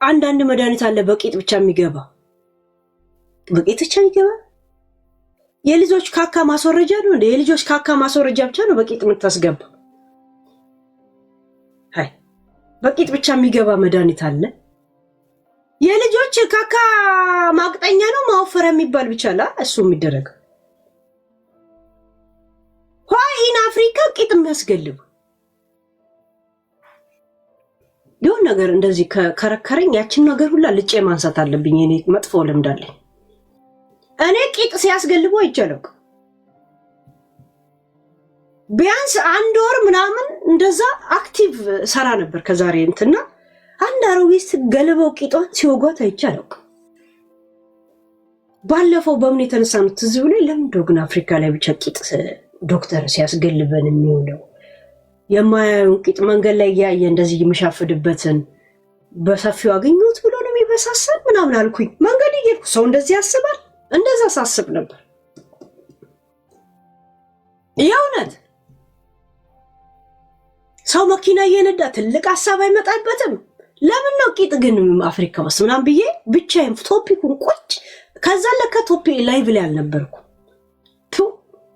አንዳንድ መድኃኒት አለ በቂጥ ብቻ የሚገባ በቂጥ ብቻ የሚገባ የልጆች ካካ ማስወረጃ ነው እንዴ የልጆች ካካ ማስወረጃ ብቻ ነው በቂጥ የምታስገባ ሃይ በቂጥ ብቻ የሚገባ መድኃኒት አለ የልጆች ካካ ማቅጠኛ ነው ማወፈር የሚባል ብቻ ላ እሱ የሚደረግ ሆይን አፍሪካ ቂጥ የሚያስገልብ የሆነ ነገር እንደዚህ ከከረከረኝ ያችን ነገር ሁላ ልጬ ማንሳት አለብኝ እኔ መጥፎ ልምዳለኝ እኔ ቂጥ ሲያስገልቦ ይቻላል ቢያንስ አንድ ወር ምናምን እንደዛ አክቲቭ ሰራ ነበር ከዛሬ እንትና አንድ አሮጊት ገለበው ቂጧን ሲወጓት አይቻላል ባለፈው በምን የተነሳ ነው ትዝ ብሎኝ ለምን ግን አፍሪካ ላይ ብቻ ቂጥ ዶክተር ሲያስገልበን የሚውለው የማያዩን ቂጥ መንገድ ላይ ያየ እንደዚህ የሚሻፍድበትን በሰፊው አገኙት ብሎ ነው የሚበሳሰል ምናምን አልኩኝ መንገድ ይሄድኩ ሰው እንደዚህ ያስባል እንደዛ ሳስብ ነበር የእውነት ሰው መኪና እየነዳ ትልቅ ሐሳብ አይመጣበትም ለምን ነው ቂጥ ግን አፍሪካ ውስጥ ምናምን ብዬ ብቻዬን ቶፒኩን ቁጭ ከዛ ለካ ቶፒ ላይቭ ላይ አልነበርኩ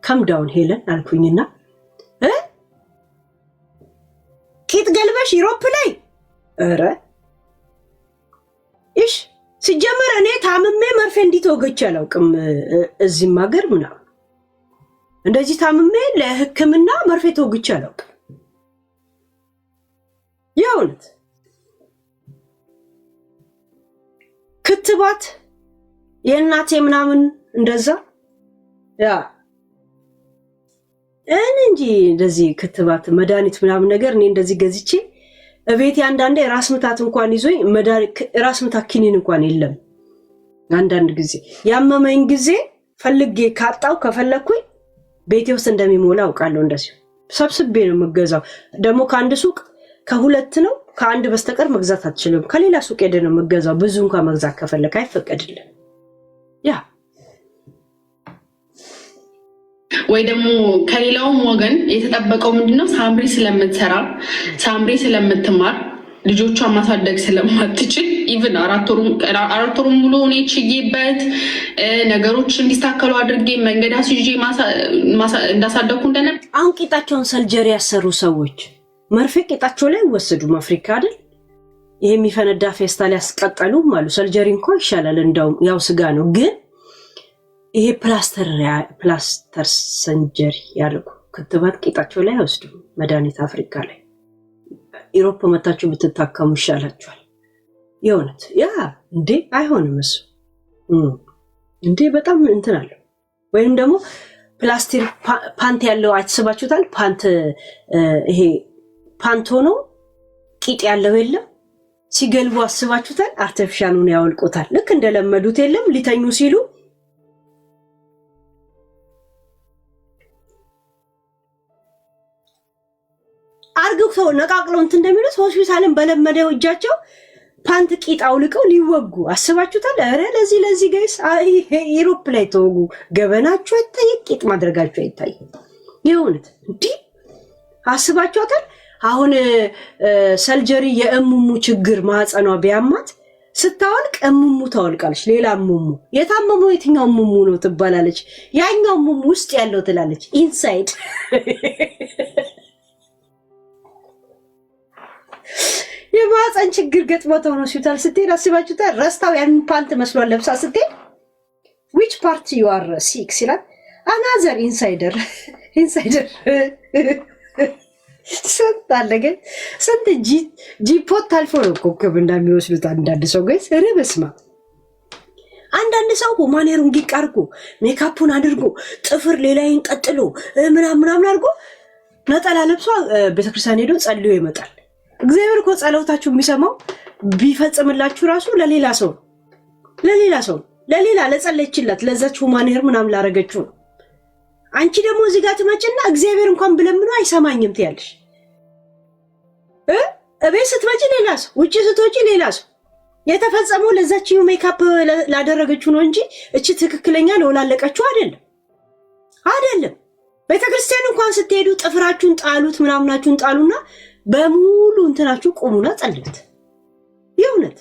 ከም ዳውን ሄለን አልኩኝና ቂጥ ገልበሽ ኢሮፕ ላይ ኧረ እሺ ሲጀመር እኔ ታምሜ መርፌ እንዲተወገች አላውቅም እዚህም ሀገር ምናምን እንደዚህ ታምሜ ለሕክምና መርፌ ተወግቼ አላውቅም የእውነት ክትባት የእናቴ ምናምን እንደዛ ያ እንጂ እንደዚህ ክትባት መድኃኒት ምናምን ነገር እኔ እንደዚህ ገዝቼ እቤት አንዳንዴ ራስ ምታት እንኳን ይዞኝ መድኃኒት ራስ ምታት ኪኒን እንኳን የለም አንዳንድ ጊዜ ያመመኝ ጊዜ ፈልጌ ካጣው ከፈለኩኝ ቤቴ ውስጥ እንደሚሞላ አውቃለሁ እንደዚህ ሰብስቤ ነው የምገዛው ደግሞ ከአንድ ሱቅ ከሁለት ነው ከአንድ በስተቀር መግዛት አትችልም ከሌላ ሱቅ ሄደ ነው የምገዛው ብዙ እንኳን መግዛት ከፈለክ አይፈቀድልም ያ ወይ ደግሞ ከሌላውም ወገን የተጠበቀው ምንድነው ሳምሪ ስለምትሰራ ሳምሪ ስለምትማር ልጆቿን ማሳደግ ስለማትችል ኢቭን አራት ወሩን ሙሉ እኔ ችዬበት ነገሮች እንዲስተካከሉ አድርጌ መንገድ አስይዤ እንዳሳደግኩ እንደነበር አሁን ቂጣቸውን ሰልጀሪ ያሰሩ ሰዎች መርፌ ቂጣቸው ላይ ወሰዱ አፍሪካ አይደል? ይሄ የሚፈነዳ ፌስታል ያስቀጠሉ አሉ። ሰልጀሪ እንኳን ይሻላል እንደውም ያው ስጋ ነው። ግን ይሄ ፕላስተር ሰንጀሪ ያደርጉ ክትባት ቂጣቸው ላይ ወስዱ መድኃኒት አፍሪካ ላይ ኢሮፕ መታችሁ ብትታከሙ ይሻላችኋል። የእውነት ያ እንዴ አይሆንም እሱ እንዴ በጣም እንትን አለው። ወይም ደግሞ ፕላስቲክ ፓንት ያለው አትስባችሁታል? ፓንት ይሄ ፓንት ሆኖ ቂጥ ያለው የለም ሲገልቡ አስባችሁታል? አርቲፊሻሉን ያወልቁታል። ልክ እንደለመዱት የለም ሊተኙ ሲሉ አርግው ነቃቅለው እንትን እንደሚሉት ሆስፒታልን በለመደው እጃቸው ፓንት ቂጥ አውልቀው ሊወጉ አስባችሁታል? ኧረ ለዚህ ጋይስ ኢሮፕ ላይ ተወጉ። ገበናችሁ አይታይ፣ ቂጥ ማድረጋችሁ አይታይ። የእውነት እንዲህ አስባችኋታል? አሁን ሰልጀሪ የእሙሙ ችግር ማህፀኗ ቢያማት ስታወልቅ እሙሙ ታወልቃለች። ሌላ እሙሙ የታመመው የትኛው እሙሙ ነው ትባላለች። ያኛው እሙሙ ውስጥ ያለው ትላለች ኢንሳይድ የማህፀን ችግር ገጥሞት ሆኖ ሆስፒታል ስትሄድ አስባችሁታል? ረስታው ያን ፓንት መስሏል ለብሳ ስትሄድ which part you are sick ሲላት another insider ስንት አለ ግን ስንት ጂፖት ታልፎ ነው ኮከብ እንደሚወስዱት አንዳንድ ሰው ጋይስ። ኧረ በስመ አብ አንዳንድ ሰው ማኔሩን ጊቃርጎ ሜካፑን አድርጎ ጥፍር ሌላይን ቀጥሎ ምናምን አድርጎ ነጠላ ለብሶ ቤተክርስቲያን ሄዶ ጸልዮ ይመጣል። እግዚአብሔር እኮ ጸሎታችሁ የሚሰማው ቢፈጽምላችሁ ራሱ ለሌላ ሰው ለጸለይችላት ለዛችሁ ማኔር ምናምን ላረገችው ነው። አንቺ ደግሞ እዚህ ጋር ትመጭና እግዚአብሔር እንኳን ብለምኑ አይሰማኝም ትያለሽ። እቤት ስትመጪ ሌላ ሰው፣ ውጪ ስትወጪ ሌላ ሰው። የተፈጸመው ለዛችው ሜካፕ ላደረገችው ነው እንጂ እቺ ትክክለኛ ለወላለቀችው አይደለም። ቤተክርስቲያን እንኳን ስትሄዱ ጥፍራችሁን ጣሉት ምናምናችሁን ጣሉና በሙሉ እንትናችሁ ቆሙና ጸልዩት። የእውነት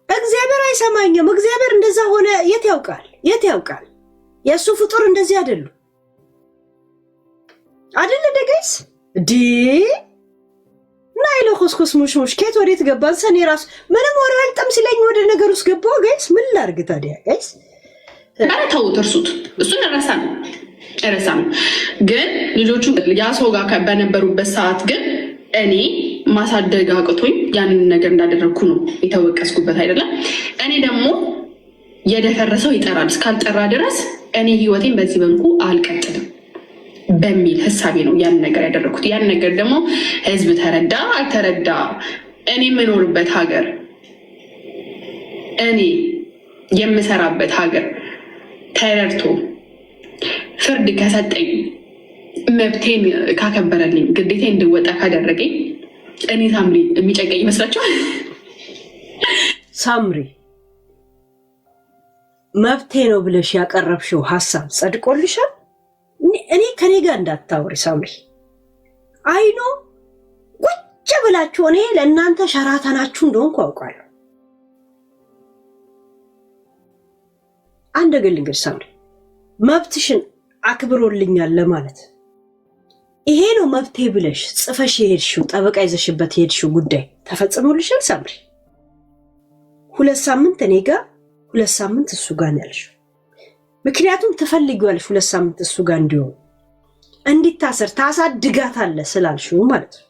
እግዚአብሔር አይሰማኝም፣ እግዚአብሔር እንደዛ ሆነ የት ያውቃል? የእሱ ፍጡር እንደዚህ አይደሉ ደጋይስ ዲ ናይሎ ኮስኮስ ሙሽሙሽ ከት ወዴት ገባን? ሰኔ ራሱ ምንም ወሬ አልጠም ሲለኝ ወደ ነገር ውስጥ ገባው ጋይስ። ምን ላርግ ታዲያ ጋይስ? ተውት፣ እርሱት። እሱን ረሳን። ግን ልጆቹ ያ ሰው ጋር በነበሩበት ሰዓት ግን እኔ ማሳደግ አቅቶኝ ያንን ነገር እንዳደረግኩ ነው የተወቀስኩበት አይደለም። እኔ ደግሞ የደፈረሰው ይጠራል እስካልጠራ ድረስ እኔ ህይወቴን በዚህ መልኩ አልቀጥልም በሚል ሀሳቤ ነው ያን ነገር ያደረግኩት። ያን ነገር ደግሞ ህዝብ ተረዳ አልተረዳ፣ እኔ የምኖርበት ሀገር፣ እኔ የምሰራበት ሀገር ተረድቶ ፍርድ ከሰጠኝ፣ መብቴን ካከበረልኝ፣ ግዴታ እንድወጣ ካደረገኝ እኔ ሳምሪ የሚጨንቀኝ ይመስላችኋል? ሳምሪ መብቴ ነው ብለሽ ያቀረብሽው ሀሳብ ጸድቆልሻል? እኔ ከኔ ጋር እንዳታወሪ ሳምሪ። አይኖ ቁጭ ብላችሁ እኔ ለእናንተ ሸራተናችሁ እንደሆንኩ አውቃለሁ። አንድ ግን ልንገርሽ ሳምሪ፣ መብትሽን አክብሮልኛል ለማለት ይሄ ነው መብቴ ብለሽ ጽፈሽ የሄድሽው ጠበቃ ይዘሽበት የሄድሽው ጉዳይ ተፈጽሞልሻል ሳምሪ? 2 ሳምንት እኔ ጋር 2 ሳምንት እሱ ጋር ነው ያልሽው። ምክንያቱም ትፈልጊዋለሽ 2 ሳምንት እሱ ጋር እንዲሆን እንዲታሰር ታሳድጋታለህ ስላልሽው ማለት ነው።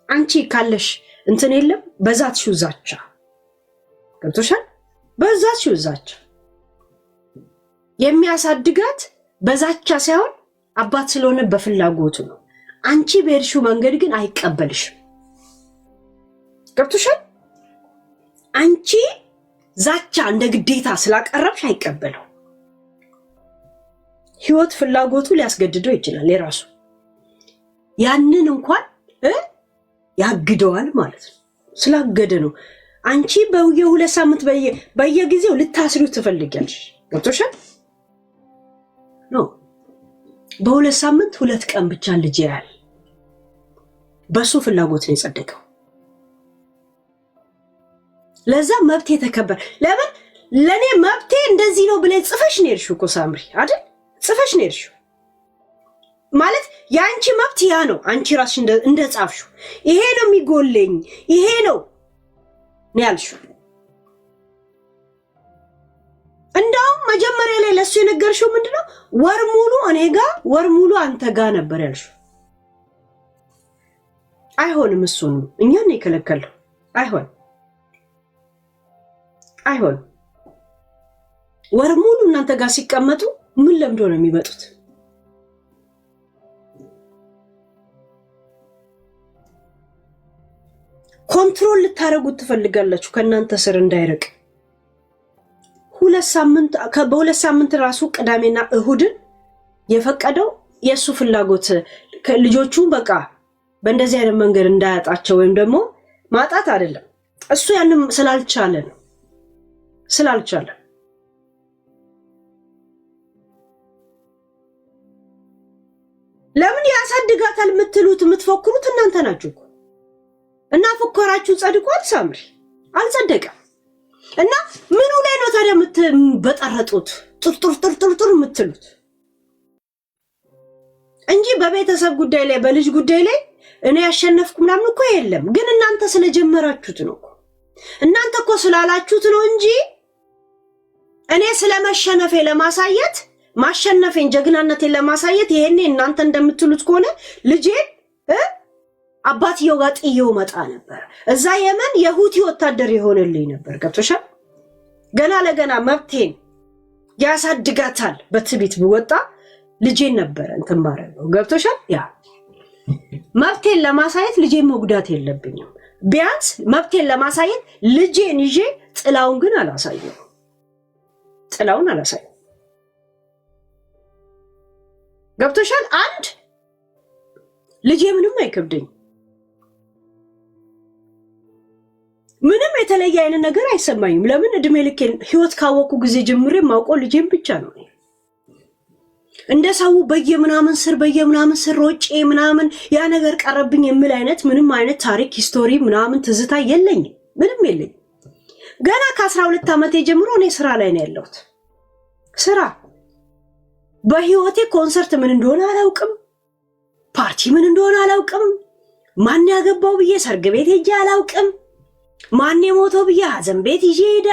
አንቺ ካለሽ እንትን የለም በዛትሽው ዛቻ ገብቶሻል? በዛትሽው ዛቻ የሚያሳድጋት በዛቻ ሳይሆን አባት ስለሆነ በፍላጎቱ ነው። አንቺ በሄድሽው መንገድ ግን አይቀበልሽም። ገብቶሻል? አንቺ ዛቻ እንደ ግዴታ ስላቀረብሽ አይቀበለው። ህይወት ፍላጎቱ ሊያስገድደው ይችላል የራሱ። ያንን እንኳን ያግደዋል ማለት ነው። ስላገደ ነው አንቺ በየ2 ሳምንት በየጊዜው ልታስሪው ትፈልጊያለሽ። ገብቶሻል? ነው በ2 ሳምንት 2 ቀን ብቻ ልጅ ያያል። በሱ ፍላጎት ነው የጸደቀው። ለዛ መብቴ ተከበር። ለምን ለኔ መብቴ እንደዚህ ነው ብለህ ጽፈሽ ነው የሄድሽው እኮ ሳምሪ አይደል? ጽፈሽ ነው የሄድሽው ማለት ያንቺ መብት ያ ነው። አንቺ ራስሽ እንደጻፍሽው ይሄ ነው የሚጎለኝ ይሄ ነው ያልሽው። እንደውም መጀመሪያ ላይ ለሱ የነገርሽው ምንድነው? ወር ሙሉ እኔ ጋር ወር ሙሉ አንተ ጋር ነበር ያልሽው። አይሆንም፣ እሱ ነው እኛን ነው የከለከለው። አይሆን ወር ሙሉ እናንተ ጋር ሲቀመጡ ምን ለምዶ ነው የሚመጡት? ኮንትሮል ልታረጉት ትፈልጋላችሁ ከናንተ ስር እንዳይርቅ። በሁለት ሳምንት ራሱ ቅዳሜና እሁድን የፈቀደው የሱ ፍላጎት ልጆቹ በቃ በእንደዚህ አይነት መንገድ እንዳያጣቸው ወይም ደግሞ ማጣት አይደለም። እሱ ያንም ስላልቻለ ነው ለምን ያሳድጋታል የምትፎክሩት እናንተ ናችሁ እኮ። እና ፎከራችሁ ጸድቋል ሳምሪ? አልጸደቀም። እና ምኑ ላይ ነው ታዲያ የምትበጠረጡት ጥርጥር የምትሉት እንጂ በቤተሰብ ጉዳይ ላይ በልጅ ጉዳይ ላይ እኔ ያሸነፍኩ ምናምን እኮ የለም። ግን እናንተ ስለጀመራችሁት ነው። እናንተ እኮ ስላላችሁት ነው እንጂ እኔ ስለመሸነፌ ለማሳየት ማሸነፌን ጀግናነቴን ለማሳየት ይሄኔ እናንተ እንደምትሉት ከሆነ ልጄን አባትየው ጋር ጥዬው መጣ ነበር። እዛ የመን የሁቲ ወታደር የሆነልኝ ነበር። ገብቶሻል? ገና ለገና መብቴን ያሳድጋታል በትቢት ብወጣ ልጄን ነበር እንትን ማረገው። ገብቶሻል? ያ መብቴን ለማሳየት ልጄን መጉዳት የለብኝም። ቢያንስ መብቴን ለማሳየት ልጄን ይዤ ጥላውን ግን አላሳየው። ገብቶሻል? አንድ ልጄ ምንም አይከብደኝ፣ ምንም የተለየ አይነት ነገር አይሰማኝም። ለምን እድሜ ልክ ህይወት ካወቁ ጊዜ ጀምሬ ማውቀው ልጄን ብቻ ነው። እንደ ሰው በየምናምን ስር ሮጬ ምናምን ያ ነገር ቀረብኝ የሚል አይነት ምንም አይነት ታሪክ ሂስቶሪ ምናምን ትዝታ የለኝም፣ ምንም የለኝም። ገና ከ12 ዓመቴ ጀምሮ እኔ ስራ ላይ ነው ያለሁት። ስራ በህይወቴ ኮንሰርት ምን እንደሆነ አላውቅም፣ ፓርቲ ምን እንደሆነ አላውቅም፣ ማን ያገባው ብዬ ሰርግ ቤት ሄጄ አላውቅም፣ ማን የሞተው ብዬ ሀዘን ቤት ይዤ ሄደ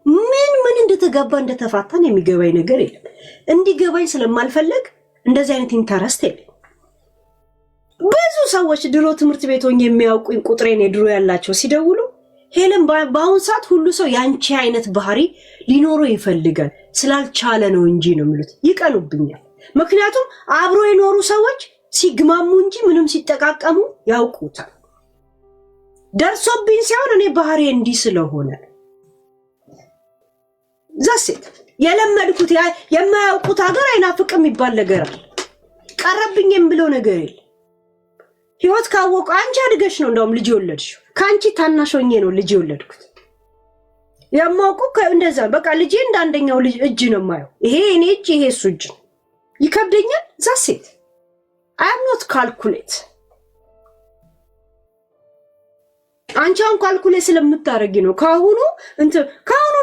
ምን እንደተጋባ እንደተፋታን የሚገባኝ ነገር የለም። እንዲገባኝ ስለማልፈልግ እንደዚህ አይነት ኢንተረስት የለም። ብዙ ሰዎች ድሮ ትምህርት ቤት ሆኜ የሚያውቁኝ ቁጥሬን የድሮ ያላቸው ሲደውሉ ሄለን በአሁን ሰዓት ሁሉ ሰው ያንቺ አይነት ባህሪ ሊኖረው ይፈልጋል ስላልቻለ ነው እንጂ ነው የሚሉት። ይቀኑብኛል። ምክንያቱም አብሮ የኖሩ ሰዎች ሲግማሙ እንጂ ምንም ሲጠቃቀሙ ያውቁታል። ደርሶብኝ ሳይሆን እኔ ባህሪ እንዲህ ስለሆነ ዛሴት የለመድኩት የማያውቁት ሀገር አይናፍቅም ይባል ነገር አለ። ቀረብኝም ብሎ ነገር የለ። ህይወት ካወቁ አንቺ አድገሽ ነው እንደውም ልጅ የወለድሽው። ከአንቺ ታናሽ ሆኜ ነው ልጅ የወለድኩት። የማውቁ እንደዛ በቃ ልጄ እንዳንደኛው ልጅ እጅ ነው የማየው። ይሄ እኔ እጅ ይሄ እሱ እጅ ይከብደኛል። ዛሴት አይ አም ኖት ካልኩሌት። አንቺ አሁን ካልኩሌት ስለምታረጊ ነው ካሁኑ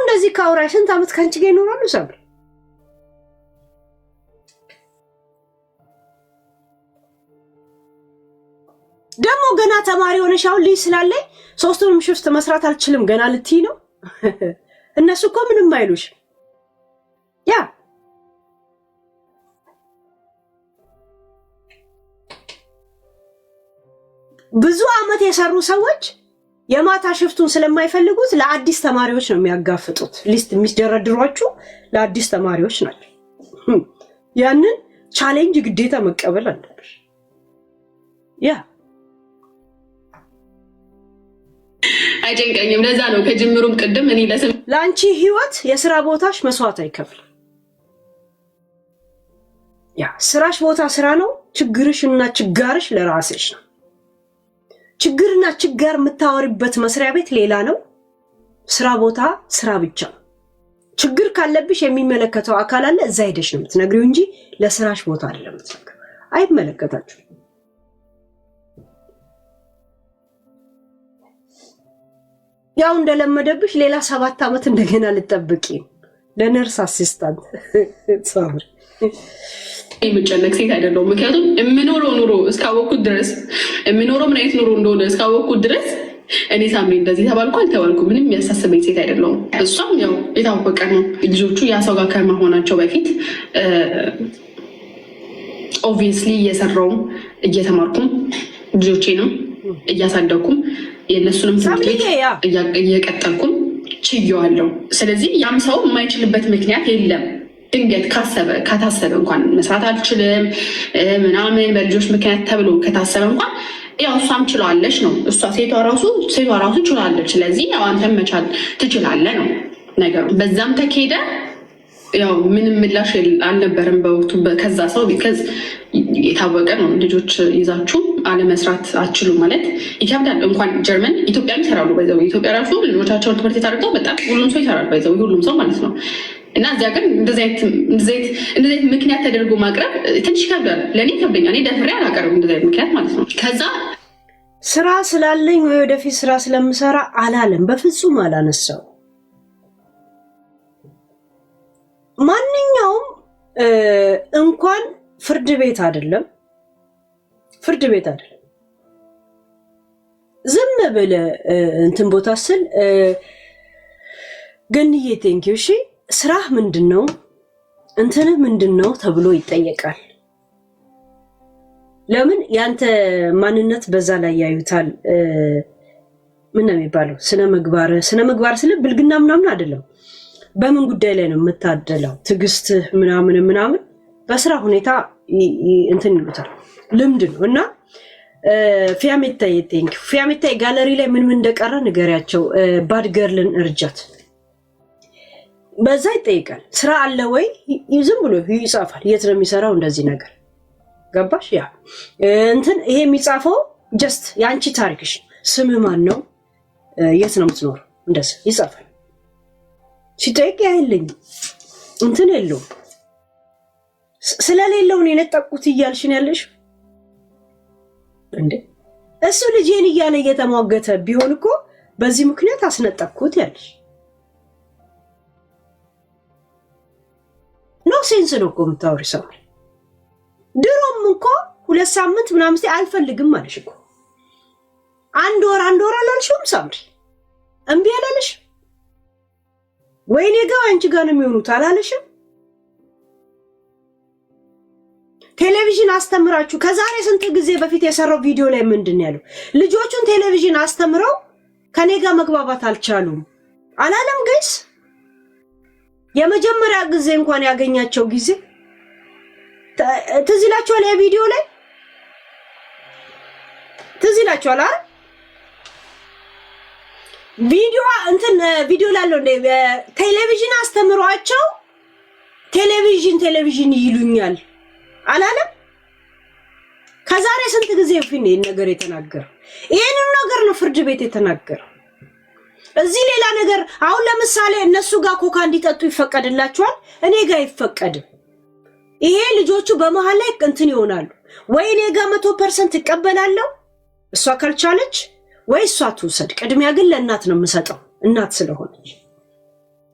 እንደዚህ ካውራሽ ስንት ዓመት ካንቺ ጋር ይኖራሉ ሰብር። ደግሞ ገና ተማሪ ሆነሽ አሁን ልጅ ስላለኝ ሶስቱንም ሽፍት መስራት አልችልም ገና ልትይ ነው። እነሱ እኮ ምንም አይሉሽ። ያ ብዙ ዓመት የሰሩ ሰዎች የማታ ሽፍቱን ስለማይፈልጉት ለአዲስ ተማሪዎች ነው የሚያጋፍጡት። ሊስት የሚደረድሯችሁ ለአዲስ ተማሪዎች ናቸው። ያንን ቻሌንጅ ግዴታ መቀበል አለብሽ። ያ አይጨንቀኝም። ለዛ ነው ከጅምሩም ቅድም እኔ ለአንቺ ህይወት የስራ ቦታሽ መስዋዕት አይከፍልም። ያ ስራሽ ቦታ ስራ ነው። ችግርሽና ችጋርሽ ለራስሽ ነው። ችግርና ችጋር የምታወሪበት መስሪያ ቤት ሌላ ነው። ስራ ቦታ ስራ ብቻ ነው። ችግር ካለብሽ የሚመለከተው አካል አለ። እዛ ሄደሽ ነው የምትነግሪው እንጂ ለስራሽ ቦታ አይደለም የምትነግሪው። አይመለከታችሁ። ያው እንደለመደብሽ ሌላ 7 ዓመት እንደገና ልጠብቂ ለነርስ አሲስታንት ሶሪ የምጨነቅ ሴት አይደለሁም። ምክንያቱም የምኖረው ኑሮ እስካወቅኩት ድረስ የምኖረው ምን አይነት ኑሮ እንደሆነ እስካወቅኩት ድረስ እኔ ሳምሪ እንደዚህ ተባልኩ አልተባልኩ ምንም የሚያሳስበኝ ሴት አይደለሁም። እሷም ያው የታወቀ ነው። ልጆቹ ያ ሰው ጋር ከመሆናቸው በፊት ኦብቪየስሊ እየሰራውም እየተማርኩም ልጆቼንም እያሳደግኩም የእነሱንም ትምህርት ቤት እየቀጠልኩም ችየዋለሁ። ስለዚህ ያም ሰው የማይችልበት ምክንያት የለም። ድንገት ከታሰበ እንኳን መስራት አልችልም ምናምን በልጆች ምክንያት ተብሎ ከታሰበ እንኳን ያው እሷም ችላለች ነው። እሷ ሴቷ ራሱ ችላለች። ስለዚህ ያው አንተም መቻል ትችላለህ ነው ነገሩ። በዛም ተኬደ ያው ምንም ምላሽ አልነበረም በወቅቱ ከዛ ሰው ቢከዝ የታወቀ ነው። ልጆች ይዛችሁ አለመስራት አትችሉ ማለት ይከብዳል። እንኳን ጀርመን ኢትዮጵያም ይሰራሉ። በዛው ኢትዮጵያ ራሱ ልጆቻቸውን ትምህርት ቤት አድርገው በጣም ሁሉም ሰው ይሰራል። በዛው ሁሉም ሰው ማለት ነው። እና እዚያ ግን እንደዚህ አይነት ምክንያት ተደርጎ ማቅረብ ትንሽ ይከብዳል። ለእኔ ይከብደኛል። እኔ ደፍሬ አላቀርብም እንደዚህ አይነት ምክንያት ማለት ነው። ከዛ ስራ ስላለኝ ወይ ወደፊት ስራ ስለምሰራ አላለም። በፍጹም አላነሳው። ማንኛውም እንኳን ፍርድ ቤት አይደለም ዝም ብለ እንትን ቦታ ስል ገንዬ ቴንኪው እሺ ስራህ ምንድነው እንትንህ ምንድነው ተብሎ ይጠየቃል። ለምን ያንተ ማንነት በዛ ላይ ያዩታል። ምን ነው የሚባለው ስነ ምግባር ስለ ብልግና ምናምን አይደለም። በምን ጉዳይ ላይ ነው የምታደለው? ትዕግስትህ ምናምን በስራ ሁኔታ እንትን ይሉታል። ልምድ ነው። እና ፊያሜታ ጋለሪ ላይ ምን እንደቀረ ንገሪያቸው። ባድ ገርልን እርጃት በዛ ይጠይቃል። ስራ አለ ወይ ዝም ብሎ ይጻፋል። የት ነው የሚሰራው እንደዚህ ነገር ገባሽ? ያ እንትን ይሄ የሚጻፈው ጀስት ያንቺ ታሪክሽ ስምህ ማን ነው የት ነው የምትኖር እንደዚህ ይጻፋል። ሲጠይቅ ያይልኝ እንትን የለውም ስለሌለው ነው የነጠቁት እያልሽን ያለሽ እንዴ? እሱ ልጄን እያለ እየተሟገተ ቢሆን እኮ በዚህ ምክንያት አስነጠቅኩት ያለሽ ኖ ሴንስ ነው እኮ የምታወሪ ሰው። ድሮም እኮ 2 ሳምንት ምናምን አልፈልግም አለሽ እኮ። አንድ ወር አላልሽውም ሳምሪ? እምቢ አላለሽ? ወይኔ ጋር አንቺ ጋር ነው የሚሆኑት አላለሽም? ቴሌቪዥን አስተምራችሁ ከዛሬ ስንት ጊዜ በፊት የሰራው ቪዲዮ ላይ ምንድን ነው ያለው? ልጆቹን ቴሌቪዥን አስተምረው ከኔ ጋር መግባባት አልቻሉም አላለም? ጋይስ የመጀመሪያ ጊዜ እንኳን ያገኛቸው ጊዜ ትዝ ይላችኋል? የቪዲዮ ላይ ትዝ ይላችኋል አይደል? ቪዲዮ ላለው ቴሌቪዥን አስተምሯቸው ቴሌቪዥን ይሉኛል አላለም? ከዛሬ ስንት ጊዜ ፊን ነገር የተናገረው ይሄንን ነገር ነው ፍርድ ቤት የተናገረው። እዚህ ሌላ ነገር አሁን ለምሳሌ እነሱ ጋር ኮካ እንዲጠጡ ይፈቀድላቸዋል፣ እኔ ጋር አይፈቀድም። ይሄ ልጆቹ በመሃል ላይ እንትን ይሆናሉ። ወይ እኔ ጋር 100% ይቀበላለሁ እሷ ካልቻለች ወይ እሷ ትውሰድ። ቅድሚያ ግን ለእናት ነው የምሰጠው እናት ስለሆነች።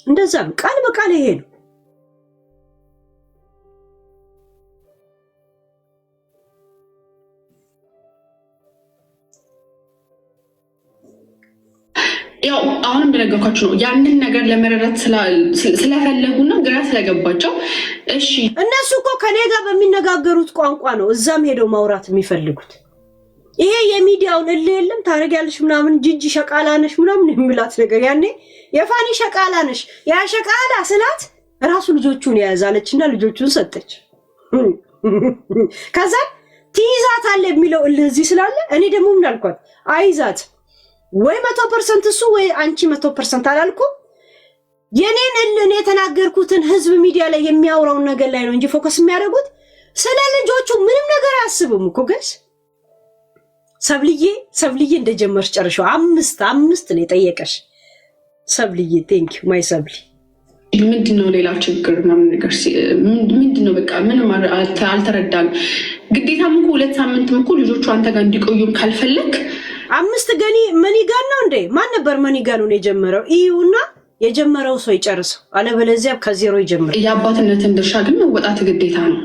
እንደዛ ነው ቃል በቃል ይሄ ነው። ያው አሁንም እንደነገርኳችሁ ነው። ያንን ነገር ለመረዳት ስለፈለጉና ግራ ስለገባቸው እሺ እነሱ እኮ ከኔ ጋር በሚነጋገሩት ቋንቋ ነው እዛም ሄደው ማውራት የሚፈልጉት። ይሄ የሚዲያውን የለም ታረጋለሽ ምናምን ጂጂ ሸቃላነሽ ምናምን የሚላት ነገር ያኔ የፋኒ ሸቃላነሽ ያ ሸቃላ ስላት ራሱ ልጆቹን ያዛለችና ልጆቹን ሰጠች። ከዛ ትይዛታለ የሚለው እዚህ ስላለ እኔ ደግሞ ምን አልኳት? አይዛት ወይ 100% እሱ ወይ አንቺ 100% አላልኩ። የኔን እኔ የተናገርኩትን ህዝብ ሚዲያ ላይ የሚያወራውን ነገር ላይ ነው እንጂ ፎከስ የሚያደርጉት ስለ ልጆቹ ምንም ነገር አያስቡም እኮ ጋይስ። ሰብልዬ እንደጀመርሽ ጨርሻው አምስት ነው የጠየቀሽ ሰብልዬ። ቴንክ ዩ ማይ ሰብሊ። ምንድነው ሌላ ችግር ምናምን ነገር ምንድነው? በቃ ምንም አልተረዳም። ግዴታም እኮ 2 ሳምንት እኮ ልጆቹ አንተ ጋር እንዲቆዩም ካልፈለክ 5 ገኒ መኒጋን ነው እንዴ? ማን ነበር መኒጋኑን የጀመረው? ኢዩና የጀመረው ሰው ይጨርሰው፣ አለበለዚያ ከዜሮ ይጀምር። የአባትነትን ድርሻ ግን መወጣት ግዴታ ነው።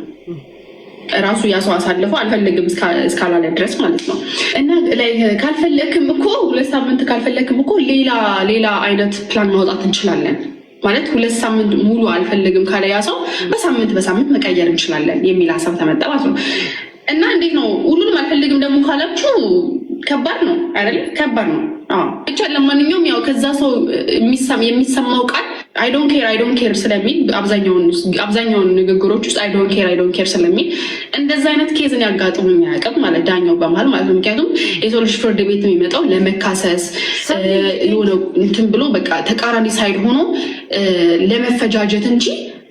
ራሱ ያሰው አሳልፈው አልፈልግም እስካላለ ድረስ ማለት ነው። እና ላይ ካልፈለክም እኮ 2 ሳምንት ካልፈለክም እኮ ሌላ አይነት ፕላን ማውጣት እንችላለን ማለት 2 ሳምንት ሙሉ አልፈልግም ካለ ያሰው በሳምንት መቀየር እንችላለን የሚል ሀሳብ ተመጣ ማለት ነው። እና እንዴት ነው ሁሉንም አልፈልግም ደግሞ ካላችሁ ከባድ ነው አይደል? ከባድ ነው። ብቻ ለማንኛውም ያው ከዛ ሰው የሚሰማው ቃል አይ ዶንት ኬር ስለሚል አብዛኛውን ንግግሮች ውስጥ አይ ዶንት ኬር ስለሚል እንደዛ አይነት ኬዝን ያጋጥሙኝ አያውቅም ማለት ዳኛው በመሃል ማለት ነው። ምክንያቱም የሰው ልጅ ፍርድ ቤት የሚመጣው ለመካሰስ የሆነ እንትን ብሎ በቃ ተቃራኒ ሳይድ ሆኖ ለመፈጃጀት እንጂ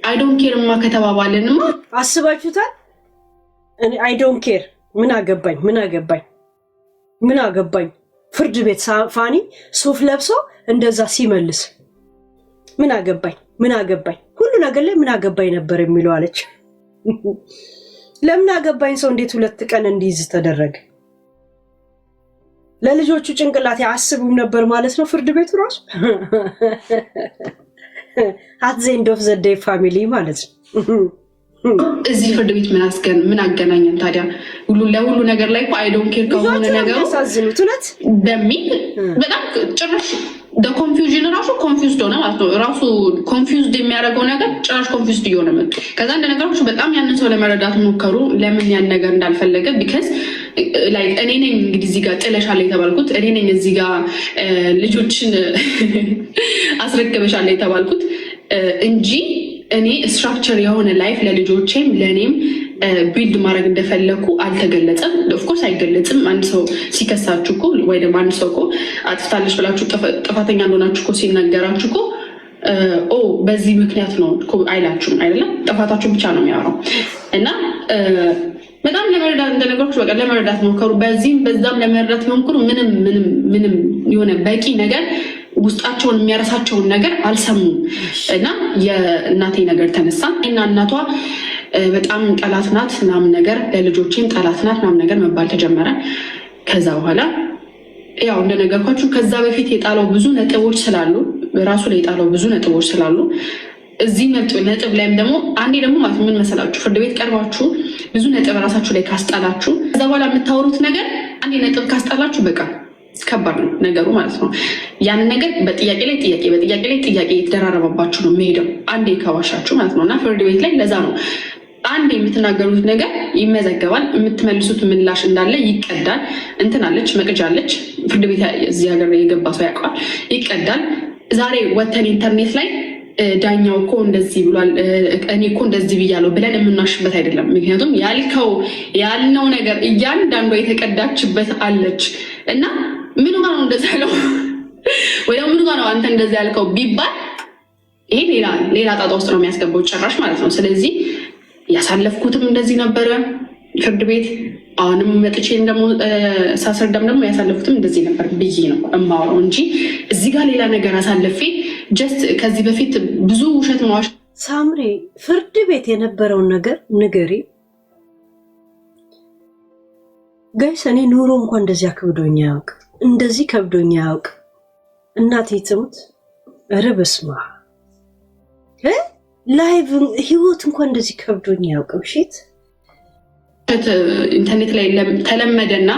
አይ ዶንት ኬርማ ከተባባልንማ አስባችሁታል? እኔ አይ ዶንት ኬር ምን አገባኝ ፍርድ ቤት ፋኒ ሱፍ ለብሶ እንደዛ ሲመልስ ምን አገባኝ ሁሉ ነገር ላይ ምን አገባኝ ነበር የሚለው አለች። ለምን አገባኝ ሰው እንዴት 2 ቀን እንዲይዝ ተደረገ? ለልጆቹ ጭንቅላት ያስቡም ነበር ማለት ነው ፍርድ ቤቱ ራሱ። አት ዘ ኤንድ ኦፍ ዘ ዴይ ፋሚሊ ማለት ነው። እዚህ ፍርድ ቤት ምን አገናኘን ታዲያ? ለሁሉ ነገር ላይ አይ ዶንት ኬር ከሆነ ነገሩ ያሳዝኑት በሚል በጣም ጭራሽ ኮንፊውዥን ራሱ ኮንፊውዝድ ሆነ ማለት ነው። ራሱ ኮንፊውዝድ የሚያደርገው ነገር ጭራሽ ኮንፊውዝድ እየሆነ መጡ። ከዛ እንደ ነገሮች በጣም ያንን ሰው ለመረዳት ሞከሩ፣ ለምን ያን ነገር እንዳልፈለገ። ቢካዝ ላይ እኔ ነኝ እንግዲህ እዚህ ጋር ጥለሻለ የተባልኩት፣ እኔ ነኝ እዚህ ጋር ልጆችን አስረክበሻለ የተባልኩት እንጂ እኔ ስትራክቸር የሆነ ላይፍ ለልጆቼም ለእኔም ቢልድ ማድረግ እንደፈለኩ አልተገለጸም። ኦፍኮርስ አይገለጽም። አንድ ሰው ሲከሳችሁ እኮ ወይ ደግሞ አንድ ሰው እኮ አጥፍታለች ብላችሁ ጥፋተኛ እንደሆናችሁ እኮ ሲነገራችሁ እኮ በዚህ ምክንያት ነው አይላችሁም አይደለም። ጥፋታችሁ ብቻ ነው የሚያወራው። እና በጣም ለመረዳት እንደነገሮች በቃ ለመረዳት ሞከሩ። በዚህም በዛም ለመረዳት ሞክሩ። ምንም የሆነ በቂ ነገር ውስጣቸውን የሚያረሳቸውን ነገር አልሰሙም። እና የእናቴ ነገር ተነሳ እና እናቷ በጣም ጠላት ናት ምናምን ነገር ለልጆቼም ጠላት ናት ምናምን ነገር መባል ተጀመረ። ከዛ በኋላ ያው እንደነገርኳችሁ ከዛ በፊት የጣለው ብዙ ነጥቦች ስላሉ ራሱ ላይ የጣለው ብዙ ነጥቦች ስላሉ እዚህ ነጥብ ላይም ደግሞ አንዴ ደግሞ ማለት ምን መሰላችሁ ፍርድ ቤት ቀርባችሁ ብዙ ነጥብ ራሳችሁ ላይ ካስጣላችሁ ከዛ በኋላ የምታወሩት ነገር አንዴ ነጥብ ካስጣላችሁ በቃ ከባድ ነው ነገሩ ማለት ነው። ያንን ነገር በጥያቄ ላይ ጥያቄ የተደራረበባችሁ ነው የሚሄደው አንዴ ከዋሻችሁ ማለት ነው። እና ፍርድ ቤት ላይ ለዛ ነው አንዴ የምትናገሩት ነገር ይመዘገባል፣ የምትመልሱት ምላሽ እንዳለ ይቀዳል። እንትናለች መቅጃለች ፍርድ ቤት እዚህ ሀገር የገባ ሰው ያውቀዋል። ይቀዳል። ዛሬ ወተን ኢንተርኔት ላይ ዳኛው እኮ እንደዚህ ብሏል፣ እኔ እኮ እንደዚህ ብያለሁ ብለን የምናሽበት አይደለም። ምክንያቱም ያልነው ነገር እያንዳንዷ የተቀዳችበት አለች እና ምኑ ጋር ነው እንደዚህ ያለው ወይ ምኑ ጋር ነው አንተ እንደዚህ ያልከው ቢባል ይሄ ሌላ ጣጣ ውስጥ ነው የሚያስገባው ጭራሽ ማለት ነው። ስለዚህ ያሳለፍኩትም እንደዚህ ነበረ ፍርድ ቤት፣ አሁንም መጥቼ ደግሞ ሳስረዳም ደግሞ ያሳለፍኩትም እንደዚህ ነበር ብዬ ነው እማወራው እንጂ እዚህ ጋር ሌላ ነገር አሳልፌ ጀስት ከዚህ በፊት ብዙ ውሸት ማዋሽ። ሳምሪ ፍርድ ቤት የነበረውን ነገር ንገሪ ጋይስ። እኔ ኑሮ እንኳን እንደዚህ ከብዶኛ ያውቅ እንደዚህ ከብዶኛ ያውቅ። እናቴ ትሙት ኧረ በስመ አብ ላይቭ ህይወት እንኳን እንደዚህ ከብዶኛ ያውቅም። ሽት ኢንተርኔት ላይ ተለመደና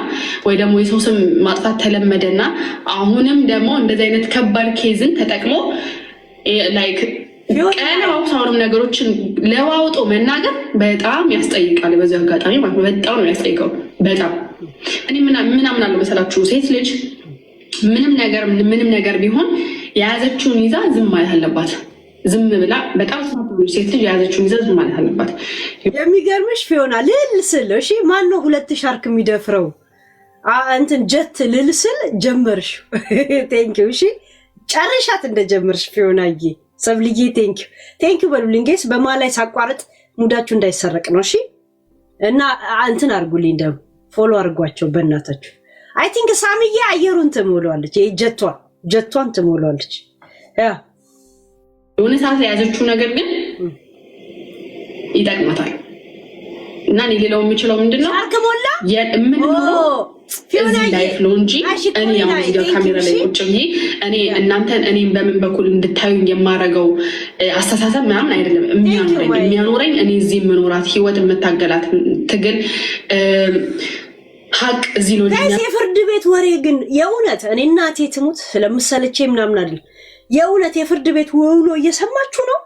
ወይ ደግሞ የሰው ስም ማጥፋት ተለመደና አሁንም ደግሞ እንደዚህ አይነት ከባድ ኬዝን ተጠቅሞ ላይክ ቀለዋውሳውንም ነገሮችን ለዋውጦ መናገር በጣም ያስጠይቃል። በዚህ አጋጣሚ ማለት ነው በጣም ነው ያስጠይቀው። በጣም እኔ ምን አምናለሁ መሰላችሁ ሴት ልጅ ምንም ነገር ቢሆን የያዘችውን ይዛ ዝም ማለት አለባት። ዝም ብላ በጣም ሴት ልጅ የያዘችውን ይዛ ዝም ማለት አለባት። የሚገርምሽ ፊዮና ልልስል እሺ፣ ማን ነው 2 ሻርክ የሚደፍረው እንትን ጀት ልልስል ጀመርሽ። ቴንኪው እሺ፣ ጨርሻት እንደጀመርሽ ፊዮናዬ ሰብልዬ ቴንኪው በሉልኝ ጌስ። በማላይ ሳቋርጥ ሙዳችሁ እንዳይሰረቅ ነው እሺ። እና እንትን አድርጉልኝ ደግሞ ፎሎ አድርጓቸው በእናታችሁ። አይ ቲንክ ሳምዬ አየሩን ትሞላለች፣ ጀቷን ትሞላለች። የሆነ ሰዓት የያዘችው ነገር ግን ይጠቅማታል። እና እኔ ሌላው የምችለው ምንድነው ሻርክ ሞላ እዚህ ላይፍ ነው እንጂ እኔ አሁን እዚህ ጋር ካሜራ ላይ ቁጭ ብዬ እኔ እናንተን እኔም በምን በኩል እንድታዩኝ የማረገው አስተሳሰብ ምናምን አይደለም። የሚያኖረኝ እኔ እዚህ የምኖራት ህይወት የምታገላት ትግል ሀቅ እዚህ ነው። የፍርድ ቤት ወሬ ግን የእውነት እኔ እናቴ ትሙት ስለምሰለቼ ምናምን አይደል። የእውነት የፍርድ ቤት ውሎ እየሰማችሁ ነው።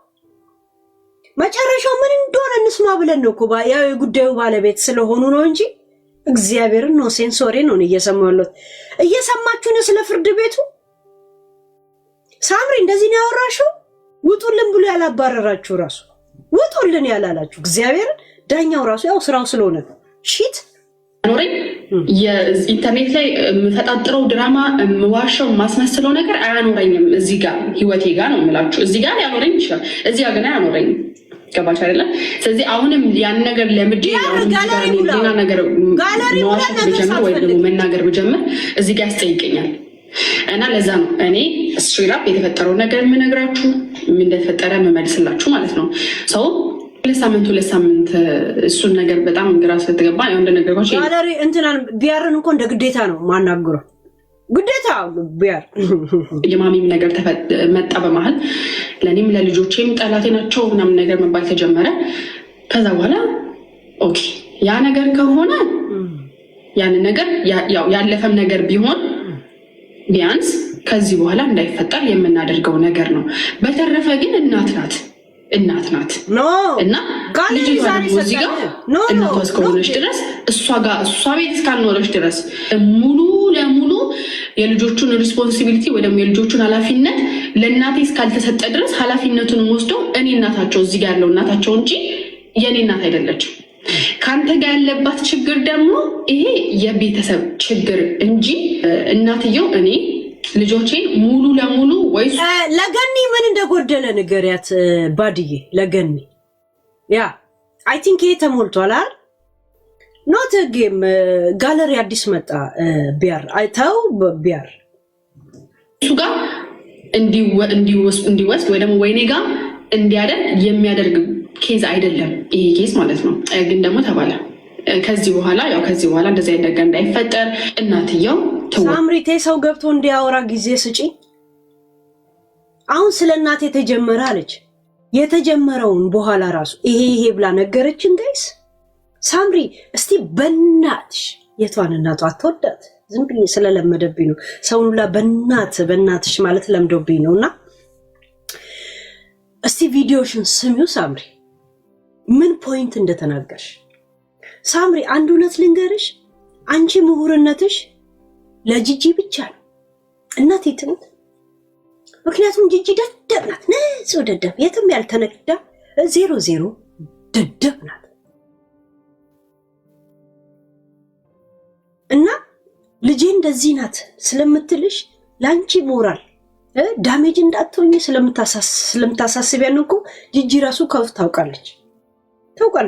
መጨረሻው ምን እንደሆነ እንስማ ብለን ነው እኮ ያው የጉዳዩ ባለቤት ስለሆኑ ነው እንጂ እግዚአብሔርን ነው ሴንሶሪ ነው እየሰማሁት። እየሰማችሁ ነው ስለ ፍርድ ቤቱ። ሳምሪ እንደዚህ ነው ያወራሽው። ውጡልን ብሎ ያላባረራችሁ ራሱ ውጡልን ያላላችሁ እግዚአብሔርን ዳኛው ራሱ ያው ስራው ስለሆነ ሺት አኖረኝ የኢንተርኔት ላይ የምፈጣጥረው ድራማ የምዋሸው የማስመስለው ነገር አያኖረኝም። እዚህ ጋር ህይወቴ ጋር ነው የምላችሁ። እዚህ ጋር ያኖረኝ ይችላል፣ እዚህ ጋር ግን አያኖረኝም። ገባች አይደለ? ስለዚህ አሁንም ያን ነገር ለምጄ ሌላ ነገር መዋሸት ብጀምር ወይም ደግሞ መናገር ብጀምር እዚህ ጋር ያስጠይቀኛል። እና ለዛ ነው እኔ ስትሬት የተፈጠረው ነገር የምነግራችሁ ምን እንደተፈጠረ የምመልስላችሁ ማለት ነው። ሰው ሁለት ሳምንት እሱን ነገር በጣም ግራ ስለተገባ ያው እንደነገርኳችሁ ጋለሪ እንትናን ቢያርን እንኳን እንደ ግዴታ ነው ማናገረው ግዴታ ቢያር የማሚም ነገር መጣ በመሀል ለእኔም ለልጆቼም ጠላቴ ናቸው ምናምን ነገር መባል ተጀመረ። ከዛ በኋላ ኦኬ ያ ነገር ከሆነ ያንን ነገር ያው ያለፈም ነገር ቢሆን ቢያንስ ከዚህ በኋላ እንዳይፈጠር የምናደርገው ነገር ነው። በተረፈ ግን እናት ናት እና ልጅቷ ደግሞ እዚህ ጋር እናቷ እስከሆነች ድረስ እሷ ቤት እስካልኖረች ድረስ ሙሉ ለሙሉ የልጆቹን ሪስፖንሲቢሊቲ ወይ ደግሞ የልጆቹን ኃላፊነት ለእናቴ እስካልተሰጠ ድረስ ኃላፊነቱን ወስደው እኔ እናታቸው እዚህ ጋር ያለው እናታቸው እንጂ የኔ እናት አይደለችም። ከአንተ ጋር ያለባት ችግር ደግሞ ይሄ የቤተሰብ ችግር እንጂ እናትየው እኔ ልጆቼን ሙሉ ለሙሉ ወይስ ለገኒ ምን እንደጎደለ ንገሪያት ባድዬ። ለገኒ ያ አይ ቲንክ ይሄ ተሞልቷል አይደል? ኖት ጌም ጋለሪ አዲስ መጣ ቢያር አይተው ቢያር እሱ ጋር እንዲወስድ ወይ ደግሞ ወይኔ ጋር እንዲያደርግ የሚያደርግ ኬዝ አይደለም ይሄ ኬዝ ማለት ነው። ግን ደግሞ ተባለ ከዚህ በኋላ እንደዚህ አይነት ነገር እንዳይፈጠር እናትየው ሳምሪቴ ሰው ገብቶ እንዲያወራ ጊዜ ስጪ። አሁን ስለ እናቴ ተጀመረ አለች። የተጀመረውን በኋላ ራሱ ይሄ ብላ ነገረችን። ጋይስ ሳምሪ እስቲ በእናትሽ የቷን እናቷ አትወዳት? ዝም ብዬ ስለለመደብኝ ነው። ሰውን ሁላ በእናትሽ ማለት ለምዶብኝ ነውና እስቲ ቪዲዮሽን ስሚው ሳምሪ ምን ፖይንት እንደተናገርሽ። ሳምሪ አንድ እውነት ልንገርሽ፣ አንቺ ምሁርነትሽ ለጂጂ ብቻ ነው። እናቴ ትሙት። ምክንያቱም ጂጂ ደደብ ናት፣ ንጹህ ደደብ፣ የትም ያልተነዳ 00 ደደብ ናት። እና ልጄ እንደዚህ ናት ስለምትልሽ ለአንቺ ሞራል ዳሜጅ እንዳትሆኝ ስለምታሳስቢያን እኮ ጂጂ ራሱ ታውቃለች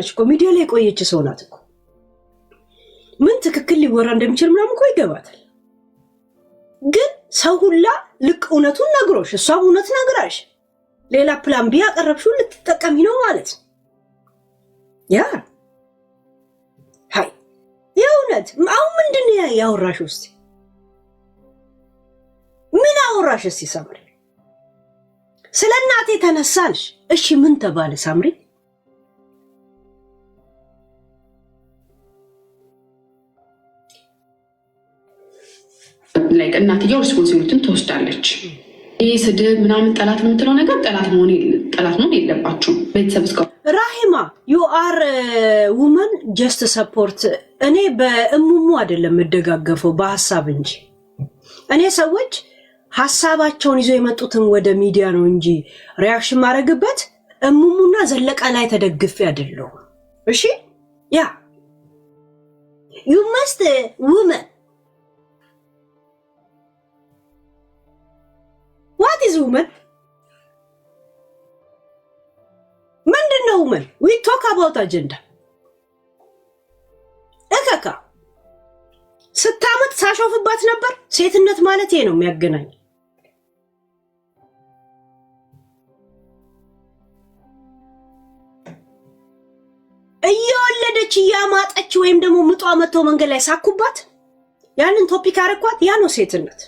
እኮ ሚዲያ ላይ የቆየች ሰው ናት እኮ። ምን ትክክል ሊወራ እንደሚችል ምናምን እኮ ይገባታል። ግን ሰው ሁላ ልክ እውነቱን ነግሮሽ እሷም እውነት ነግራሽ ሌላ ፕላን ቢ ያቀረብሽው ልትጠቀሚ ነው ማለት ነው። ያ ሃይ የእውነት አሁን ምንድን ነው ያወራሽው? እስቲ ምን አወራሽ? እስቲ ሳምሪ ስለ እናቴ ተነሳልሽ። እሺ ምን ተባለ ሳምሪ? ላይክ እናትየው ሪስፖንሲቢሊቲን ትወስዳለች። ይህ ስድብ ምናምን ጠላት የምትለው ነገር ጠላት መሆን የለባችሁም። ቤተሰብ እስከ ራሂማ ዩ አር ውመን ጀስት ሰፖርት። እኔ በእሙሙ አይደለም የምደጋገፈው በሀሳብ እንጂ እኔ ሰዎች ሀሳባቸውን ይዘው የመጡትን ወደ ሚዲያ ነው እንጂ ሪያክሽን ማድረግበት እሙሙና ዘለቀ ላይ ተደግፌ አይደለሁም። እሺ ያ ዩ መስት ውመን what is woman? ምንድነው woman? we talk about agenda እከካ ስታመት ሳሾፍባት ነበር። ሴትነት ማለት ይሄ ነው የሚያገናኝ። እየወለደች እያማጠች ወይም ደግሞ ምጧ መተው መንገድ ላይ ሳኩባት ያንን ቶፒክ አረኳት ያ ነው ሴትነት